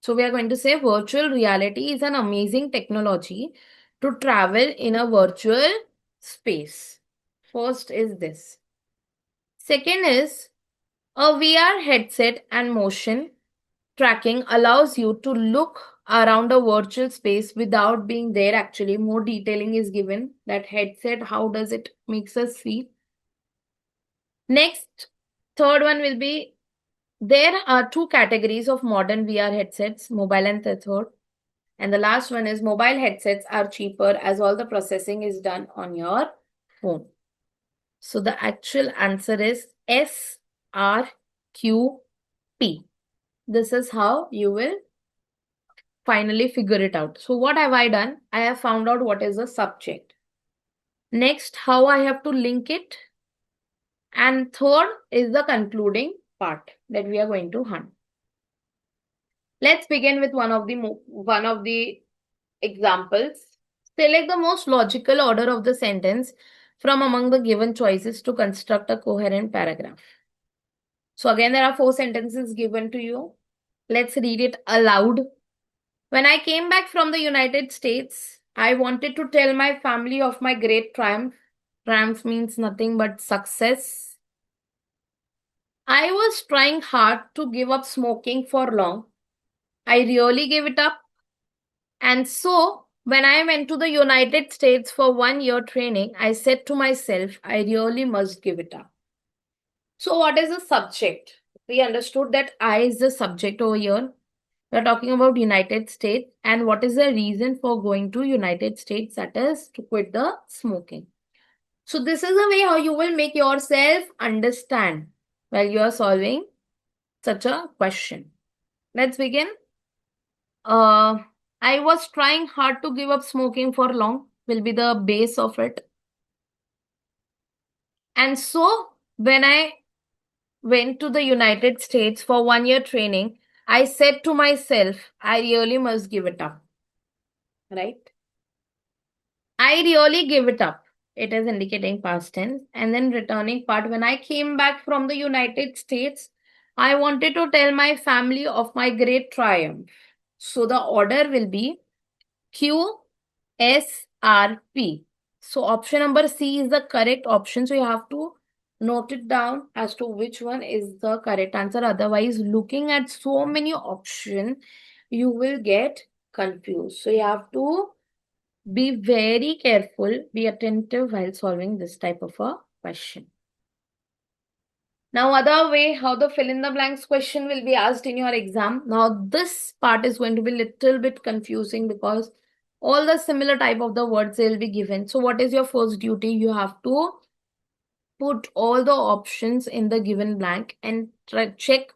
So we are going to say virtual reality is an amazing technology to travel in a virtual space. First is this. Second is a VR headset and motion tracking allows you to look around a virtual space without being there actually. More detailing is given. That headset, how does it makes us feel? Next, third one will be there are two categories of modern VR headsets, mobile and tethered. And the last one is mobile headsets are cheaper as all the processing is done on your phone. So the actual answer is SRQP. This is how you will finally figure it out. So what have I done? I have found out what is the subject. Next, how I have to link it. And third is the concluding part that we are going to hunt. Let's begin with one of the examples. Select the most logical order of the sentence from among the given choices to construct a coherent paragraph. So again, there are 4 sentences given to you. Let's read it aloud. When I came back from the United States, I wanted to tell my family of my great triumph. Triumph means nothing but success. I was trying hard to give up smoking for long. I really gave it up. And so, when I went to the United States for 1 year training, I said to myself, I really must give it up. So, what is the subject? We understood that I is the subject over here. We're talking about United States, and what is the reason for going to United States? That is to quit the smoking. So, this is a way how you will make yourself understand while you are solving such a question. Let's begin. Uh, I was trying hard to give up smoking for long, will be the base of it. And so when I went to the United States for 1 year training, I said to myself, I really must give it up. Right? I really give it up. It is indicating past tense. And then returning part, when I came back from the United States, I wanted to tell my family of my great triumph. So the order will be Q S R P. So option number C is the correct option. So you have to note it down as to which one is the correct answer. Otherwise, looking at so many options, you will get confused. So you have to be very careful, be attentive while solving this type of a question. Now, other way how the fill in the blanks question will be asked in your exam. Now, this part is going to be little bit confusing because all the similar type of the words will be given. So, what is your first duty? You have to put all the options in the given blank and check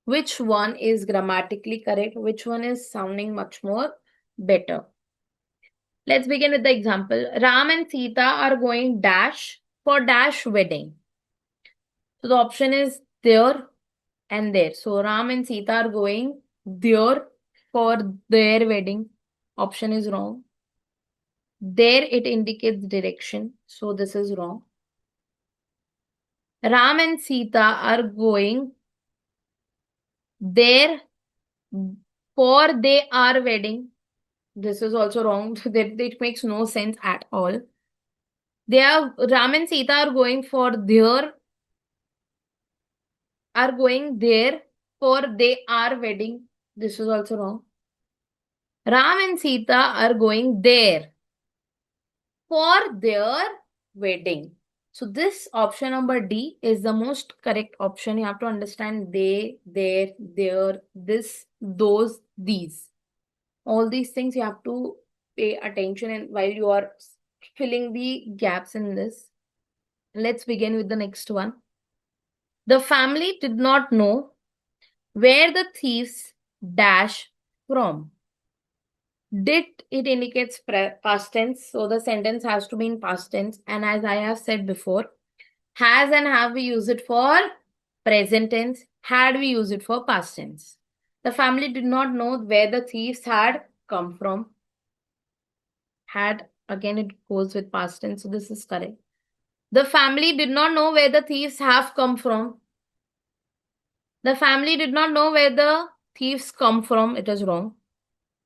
which one is grammatically correct, which one is sounding much more better. Let's begin with the example. Ram and Sita are going dash for dash wedding. So the option is there and there. So Ram and Sita are going there for their wedding. Option is wrong. There it indicates direction. So this is wrong. Ram and Sita are going there for they are wedding. This is also wrong. It makes no sense at all. Ram and Sita are going for their are going there for they are wedding. This is also wrong. Ram and Sita are going there for their wedding. So this option number D is the most correct option. You have to understand they, their, this, those, these. All these things you have to pay attention in while you are filling the gaps in this. Let's begin with the next one. The family did not know where the thieves dash from. Did it indicates past tense, so the sentence has to be in past tense. And as I have said before, has and have we use it for present tense, had we use it for past tense. The family did not know where the thieves had come from. Had, again it goes with past tense, so this is correct. The family did not know where the thieves have come from. The family did not know where the thieves come from. It is wrong.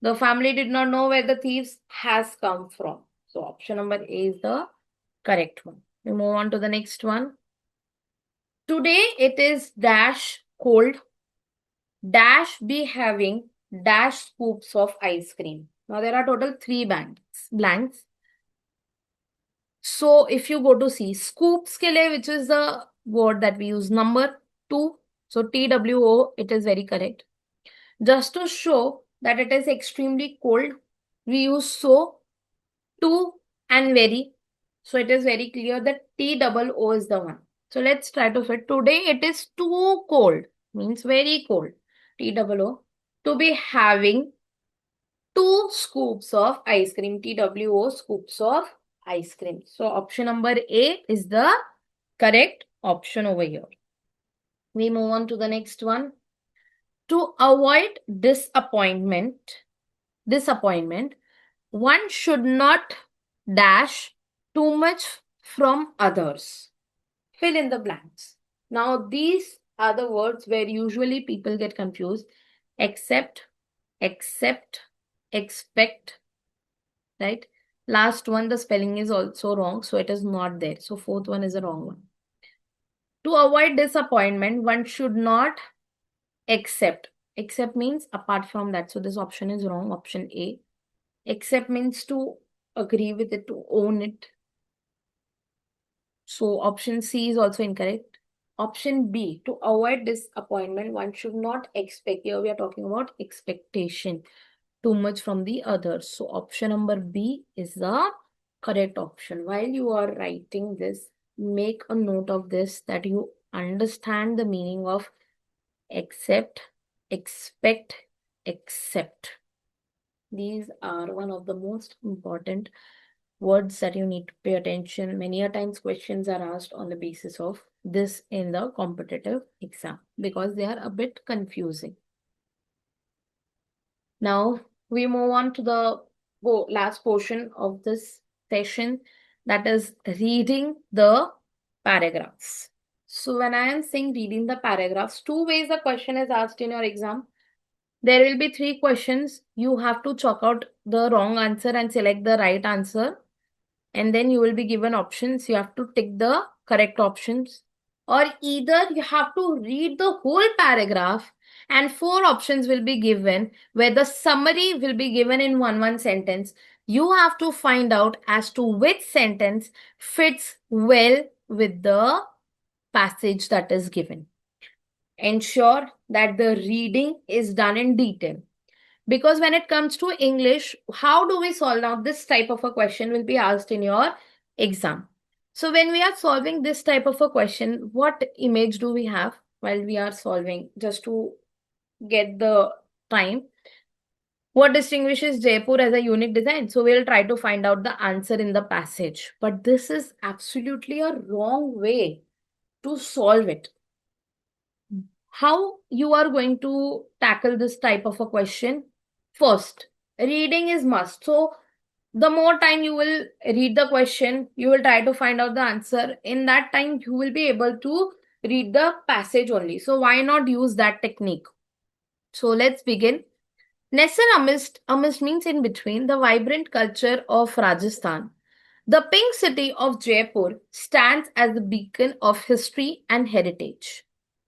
The family did not know where the thieves has come from. So option number A is the correct one. We move on to the next one. Today it is dash cold. Dash be having dash scoops of ice cream. Now there are total 3 blanks. So if you go to see scoops ke liye, which is the word that we use, number 2. So TWO, it is very correct. Just to show that it is extremely cold, we use so, to, and very. So it is very clear that TOO is the one. So let's try to fit. Today it is too cold, means very cold. TOO. To be having 2 scoops of ice cream. TWO, scoops of ice cream. So option number A is the correct option over here. We move on to the next one. To avoid disappointment, one should not dash too much from others. Fill in the blanks. Now, these are the words where usually people get confused. Accept, expect, right? Last one, the spelling is also wrong, so it is not there. So fourth one is a wrong one. To avoid disappointment, one should not accept. Accept means apart from that. So this option is wrong, option A. Accept means to agree with it, to own it. So option C is also incorrect. Option B, to avoid disappointment, one should not expect. Here we are talking about expectation too much from the others. So option number B is the correct option. While you are writing this, make a note of this, that you understand the meaning of accept, expect, accept. These are one of the most important words that you need to pay attention. Many a times questions are asked on the basis of this in the competitive exam because they are a bit confusing. Now we move on to the last portion of this session, that is reading the paragraphs. So when I am saying reading the paragraphs, two ways the question is asked in your exam. There will be three questions. You have to chalk out the wrong answer and select the right answer. And then you will be given options. You have to tick the correct options. Or either you have to read the whole paragraph and four options will be given where the summary will be given in one sentence. You have to find out as to which sentence fits well with the passage that is given. Ensure that the reading is done in detail. Because when it comes to English, how do we solve now? This type of a question will be asked in your exam. So when we are solving this type of a question, what image do we have while we are solving, just to get the time? What distinguishes Jaipur as a unique design? So we'll try to find out the answer in the passage. But this is absolutely a wrong way to solve it. How you are going to tackle this type of a question? First, reading is must. So the more time you will read the question, you will try to find out the answer. In that time, you will be able to read the passage only. So why not use that technique? So let's begin. Nestled amidst means in between the vibrant culture of Rajasthan. The pink city of Jaipur stands as the beacon of history and heritage.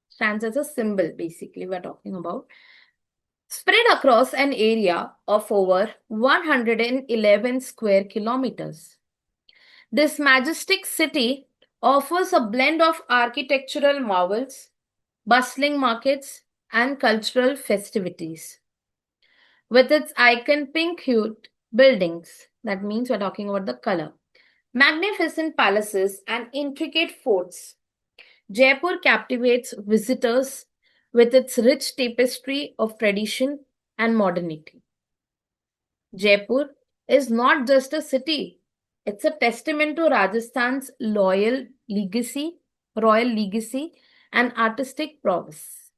Stands as a symbol, basically, we're talking about. Spread across an area of over 111 square kilometers. This majestic city offers a blend of architectural marvels, bustling markets, and cultural festivities. With its icon pink-hued buildings, that means we're talking about the color, magnificent palaces, and intricate forts, Jaipur captivates visitors with its rich tapestry of tradition and modernity. Jaipur is not just a city, it's a testament to Rajasthan's royal legacy, and artistic prowess.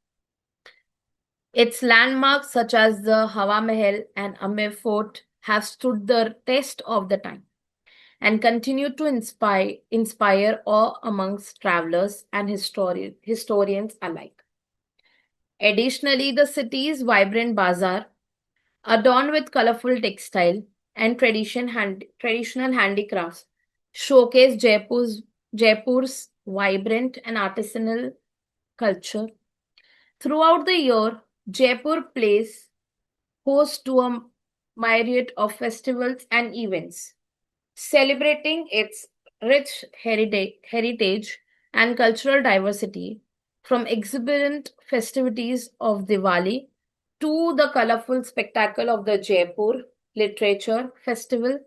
Its landmarks such as the Hawa Mahal and Amer Fort have stood the test of the time and continue to inspire awe amongst travelers and historians alike. Additionally, the city's vibrant bazaar, adorned with colorful textile and traditional handicrafts, showcase Jaipur's vibrant and artisanal culture. Throughout the year, Jaipur plays host to a myriad of festivals and events, celebrating its rich heritage and cultural diversity, from exuberant festivities of Diwali to the colorful spectacle of the Jaipur Literature Festival.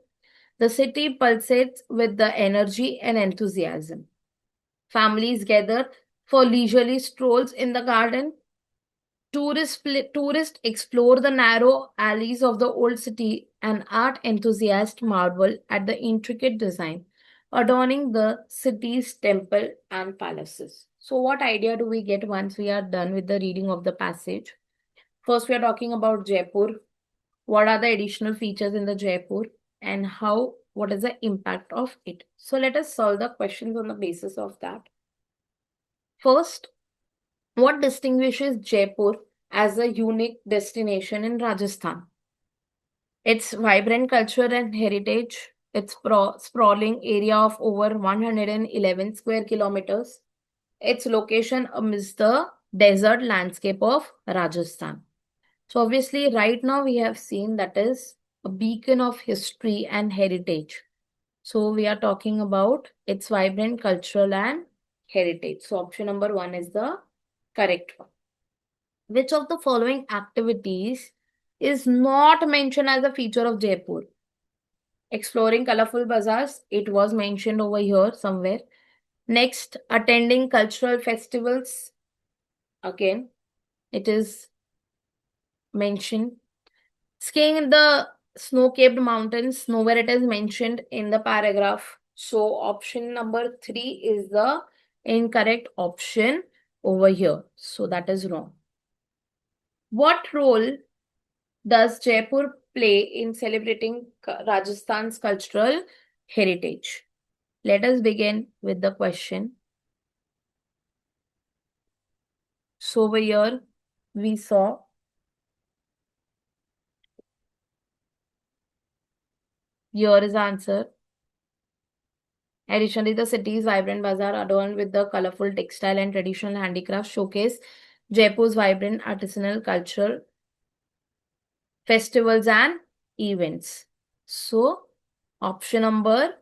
The city pulsates with the energy and enthusiasm. Families gather for leisurely strolls in the garden. Tourists explore the narrow alleys of the old city, and art enthusiasts marvel at the intricate design adorning the city's temple and palaces. So, what idea do we get once we are done with the reading of the passage? First, we are talking about Jaipur. What are the additional features in the Jaipur, and what is the impact of it? So, let us solve the questions on the basis of that. First, what distinguishes Jaipur as a unique destination in Rajasthan? Its vibrant culture and heritage, its sprawling area of over 111 square kilometers, its location amidst the desert landscape of Rajasthan. So obviously right now we have seen that is a beacon of history and heritage. So we are talking about its vibrant cultural and heritage. So option number 1 is the correct one. Which of the following activities is not mentioned as a feature of Jaipur? Exploring colorful bazaars. It was mentioned over here somewhere. Next, attending cultural festivals. Again, it is mentioned. Skiing in the snow-capped mountains. Nowhere it is mentioned in the paragraph. So option number 3 is the incorrect option over here. So that is wrong. What role does Jaipur play in celebrating Rajasthan's cultural heritage? Let us begin with the question. So over here, we saw here is the answer. Additionally, the city's vibrant bazaar adorned with the colorful textile and traditional handicrafts showcase Jaipur's vibrant artisanal culture, festivals and events. So option number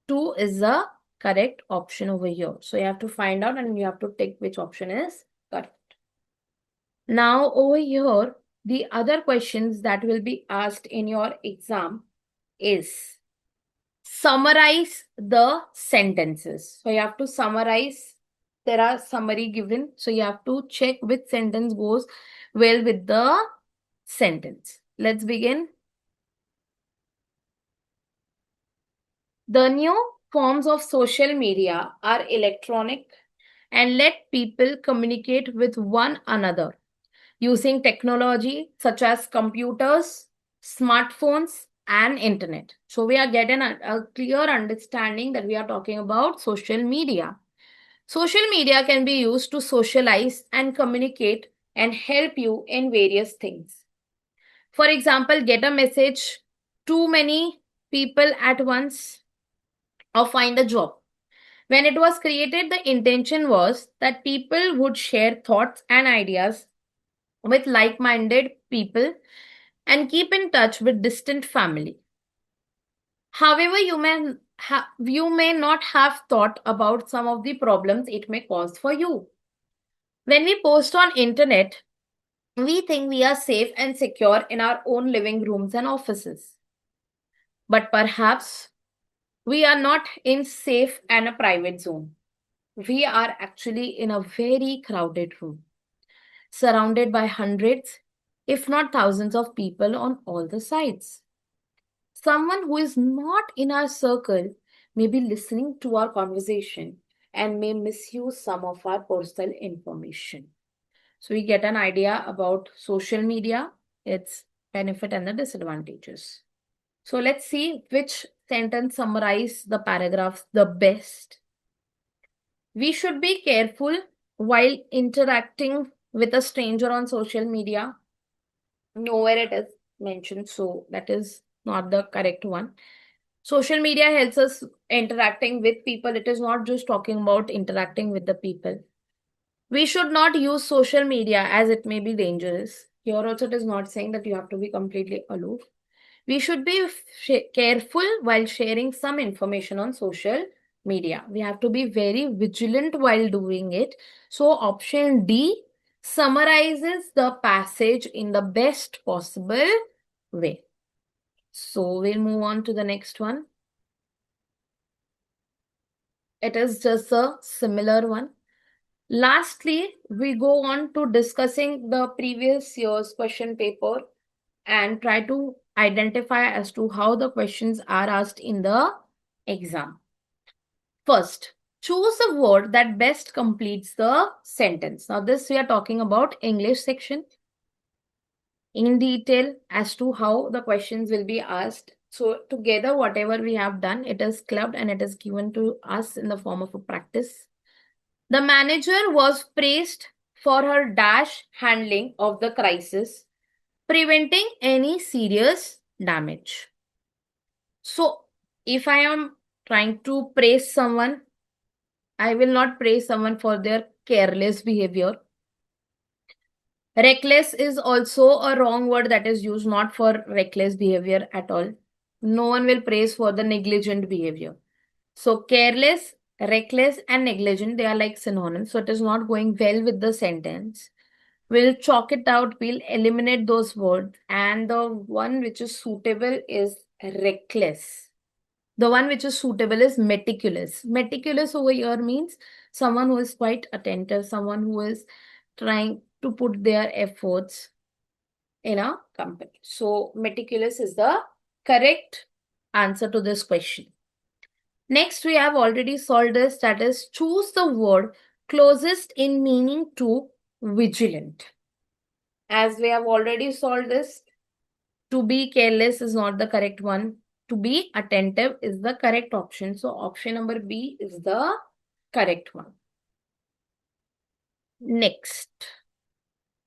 2 is the correct option over here. So you have to find out and you have to take which option is correct. Now over here, the other questions that will be asked in your exam is summarize the sentences. So you have to summarize. There are summary given. So you have to check which sentence goes well with the sentence. Let's begin. The new forms of social media are electronic and let people communicate with one another using technology such as computers, smartphones, and internet. So we are getting a clear understanding that we are talking about social media. Social media can be used to socialize and communicate and help you in various things. For example, get a message to many people at once or find a job. When it was created, the intention was that people would share thoughts and ideas with like-minded people and keep in touch with distant family. However, you may not have thought about some of the problems it may cause for you. When we post on internet, we think we are safe and secure in our own living rooms and offices. But perhaps we are not in safe and a private zone. We are actually in a very crowded room, surrounded by hundreds, if not thousands of people on all the sides. Someone who is not in our circle may be listening to our conversation and may misuse some of our personal information. So we get an idea about social media, its benefit and the disadvantages. So let's see which sentence summarize the paragraphs the best. We should be careful while interacting with a stranger on social media. Nowhere it is mentioned, so that is not the correct one. Social media helps us interacting with people. It is not just talking about interacting with the people. We should not use social media as it may be dangerous. Here also it is not saying that you have to be completely aloof. We should be careful while sharing some information on social media. We have to be very vigilant while doing it. So option D summarizes the passage in the best possible way. So we'll move on to the next one. It is just a similar one. Lastly, we go on to discussing the previous year's question paper and try to identify as to how the questions are asked in the exam. First, choose a word that best completes the sentence. Now, this we are talking about English section in detail as to how the questions will be asked. So, together, whatever we have done, it is clubbed and it is given to us in the form of a practice. The manager was praised for her dash handling of the crisis, preventing any serious damage. So, if I am trying to praise someone, I will not praise someone for their careless behavior. Reckless is also a wrong word that is used, not for reckless behavior at all. No one will praise for the negligent behavior. So careless, reckless, and negligent, they are like synonyms. So it is not going well with the sentence. We'll chalk it out, we'll eliminate those words. And the one which is suitable is reckless. The one which is suitable is meticulous. Meticulous over here means someone who is quite attentive, someone who is trying to put their efforts in a company. So meticulous is the correct answer to this question. Next, we have already solved this, that is choose the word closest in meaning to vigilant. As we have already solved this, to be careless is not the correct one. To be attentive is the correct option. So option number B is the correct one. Next,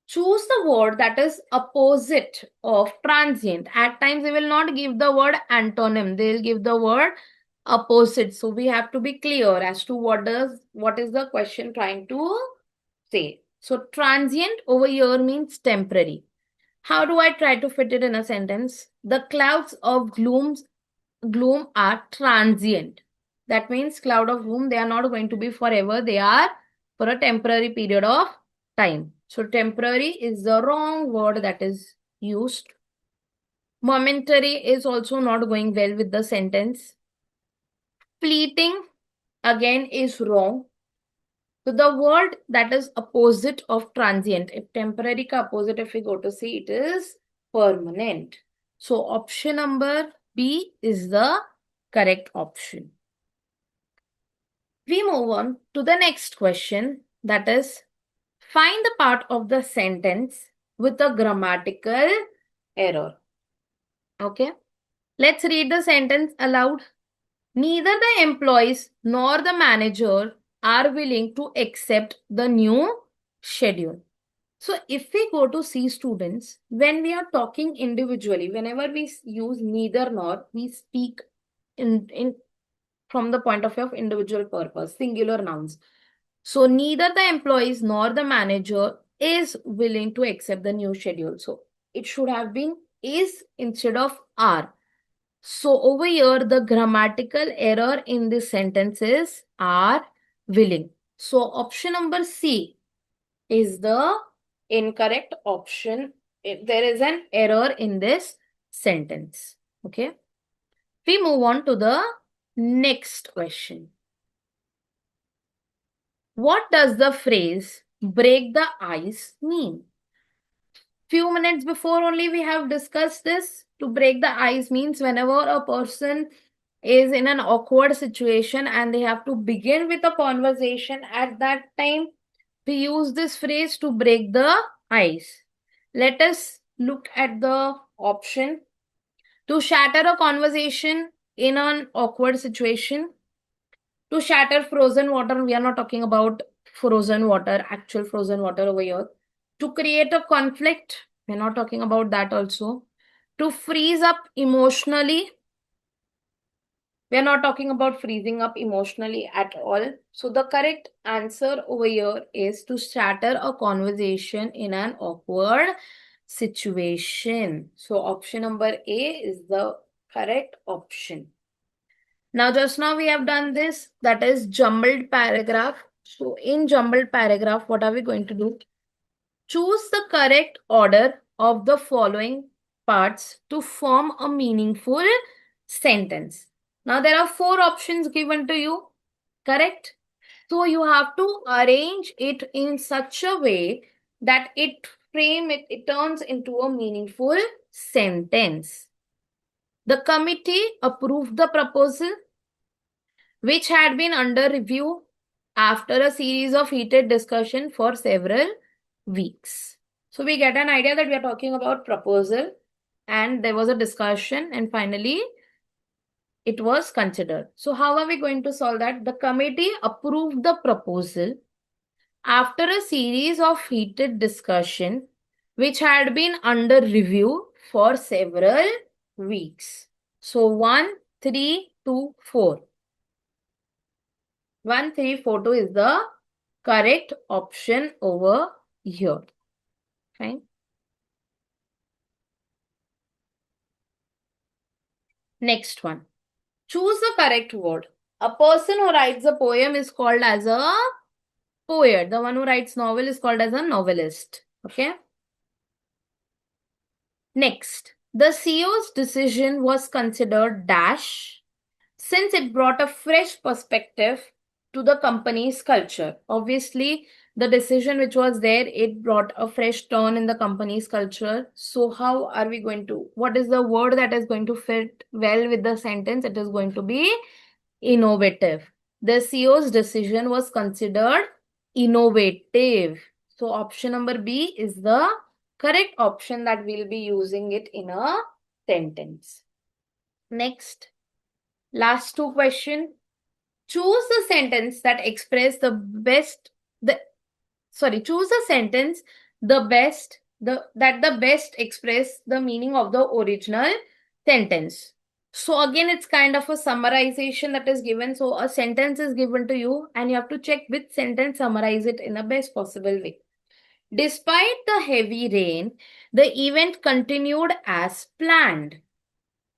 choose the word that is opposite of transient. At times they will not give the word antonym. They will give the word opposite. So we have to be clear as to what is the question trying to say. So transient over here means temporary. How do I try to fit it in a sentence? The clouds of gloom are transient. That means cloud of gloom, they are not going to be forever. They are for a temporary period of time. So temporary is the wrong word that is used. Momentary is also not going well with the sentence. Fleeting again is wrong. So the word that is opposite of transient, if temporary ka opposite, if we go to see, it is permanent. So option number B is the correct option. We move on to the next question, that is find the part of the sentence with a grammatical error. Okay, let's read the sentence aloud. Neither the employees nor the manager are willing to accept the new schedule. So if we go to see students, when we are talking individually, whenever we use neither nor, we speak in from the point of view of individual purpose, singular nouns. So neither the employees nor the manager is willing to accept the new schedule. So it should have been is instead of are. So over here, the grammatical error in this sentence is are willing. So option number C is the incorrect option. There is an error in this sentence. Okay. We move on to the next question. What does the phrase break the ice mean? Few minutes before only we have discussed this. To break the ice means whenever a person is in an awkward situation and they have to begin with a conversation, at that time we use this phrase to break the ice. Let us look at the option. To shatter a conversation in an awkward situation. To shatter frozen water, we are not talking about frozen water, actual frozen water over here. To create a conflict, we're not talking about that also. To freeze up emotionally, we're not talking about freezing up emotionally at all. So the correct answer over here is to shatter a conversation in an awkward situation. So option number A is the correct option. Now, just now we have done this, that is jumbled paragraph. So in jumbled paragraph, what are we going to do? Choose the correct order of the following parts to form a meaningful sentence. Now, there are 4 options given to you, correct? So you have to arrange it in such a way that it turns into a meaningful sentence. The committee approved the proposal, which had been under review after a series of heated discussion for several weeks. So we get an idea that we are talking about proposal and there was a discussion and finally it was considered. So how are we going to solve that? The committee approved the proposal after a series of heated discussion which had been under review for several weeks. So 1, 3, 2, 4. 1, 3, 4, 2 is the correct option over here. Fine. Next one. Choose the correct word. A person who writes a poem is called as a poet. The one who writes novel is called as a novelist. Okay. Next, the CEO's decision was considered dash since it brought a fresh perspective to the company's culture. Obviously, the decision which was there, it brought a fresh turn in the company's culture. So how are we going to, what is the word that is going to fit well with the sentence? It is going to be innovative. The CEO's decision was considered innovative. So option number B is the correct option that we'll be using it in a sentence. Next, last two questions. Choose the sentence that express the best, choose a sentence that the best express the meaning of the original sentence. So again, it's kind of a summarization that is given. So a sentence is given to you and you have to check which sentence summarize it in the best possible way. Despite the heavy rain, the event continued as planned.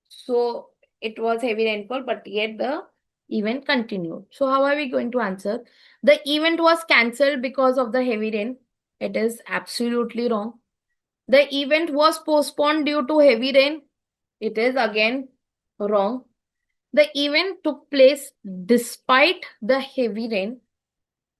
So it was heavy rainfall, but yet the event continued. So how are we going to answer? The event was cancelled because of the heavy rain. It is absolutely wrong. The event was postponed due to heavy rain. It is again wrong. The event took place despite the heavy rain.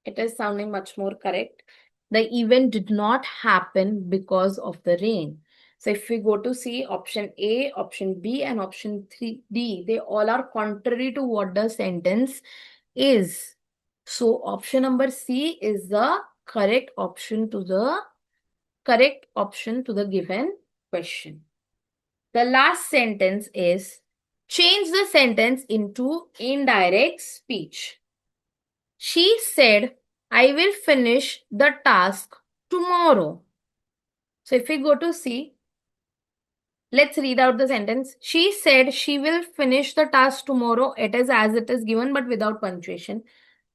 It is sounding much more correct. The event did not happen because of the rain. So if we go to see option A, option B, and option D, they all are contrary to what the sentence is. So option number C is the correct option to the given question. The last sentence is change the sentence into indirect speech. She said, I will finish the task tomorrow. So if we go to C, let's read out the sentence. She said she will finish the task tomorrow. It is as it is given, but without punctuation.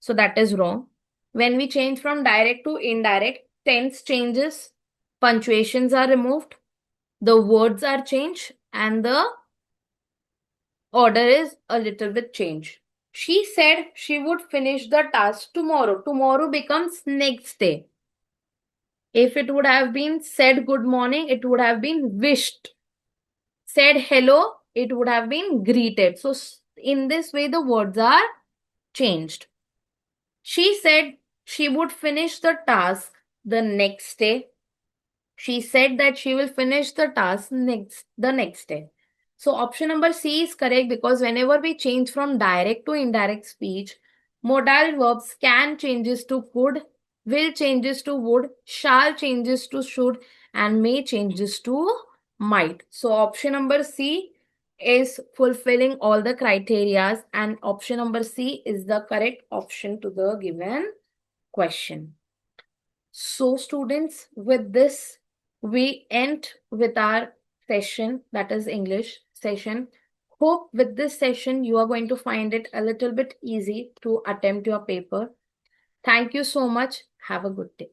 So that is wrong. When we change from direct to indirect, tense changes, punctuations are removed, the words are changed, and the order is a little bit changed. She said she would finish the task tomorrow. Tomorrow becomes next day. If it would have been said good morning, it would have been wished. Said hello, it would have been greeted. So in this way, the words are changed. She said she would finish the task the next day. She said that she will finish the task the next day. So option number C is correct because whenever we change from direct to indirect speech, modal verbs can changes to could, will changes to would, shall changes to should, and may changes to might. So option number C is fulfilling all the criterias, and option number C is the correct option to the given question. So students, with this, we end with our session, that is English session. Hope with this session, you are going to find it a little bit easy to attempt your paper. Thank you so much. Have a good day.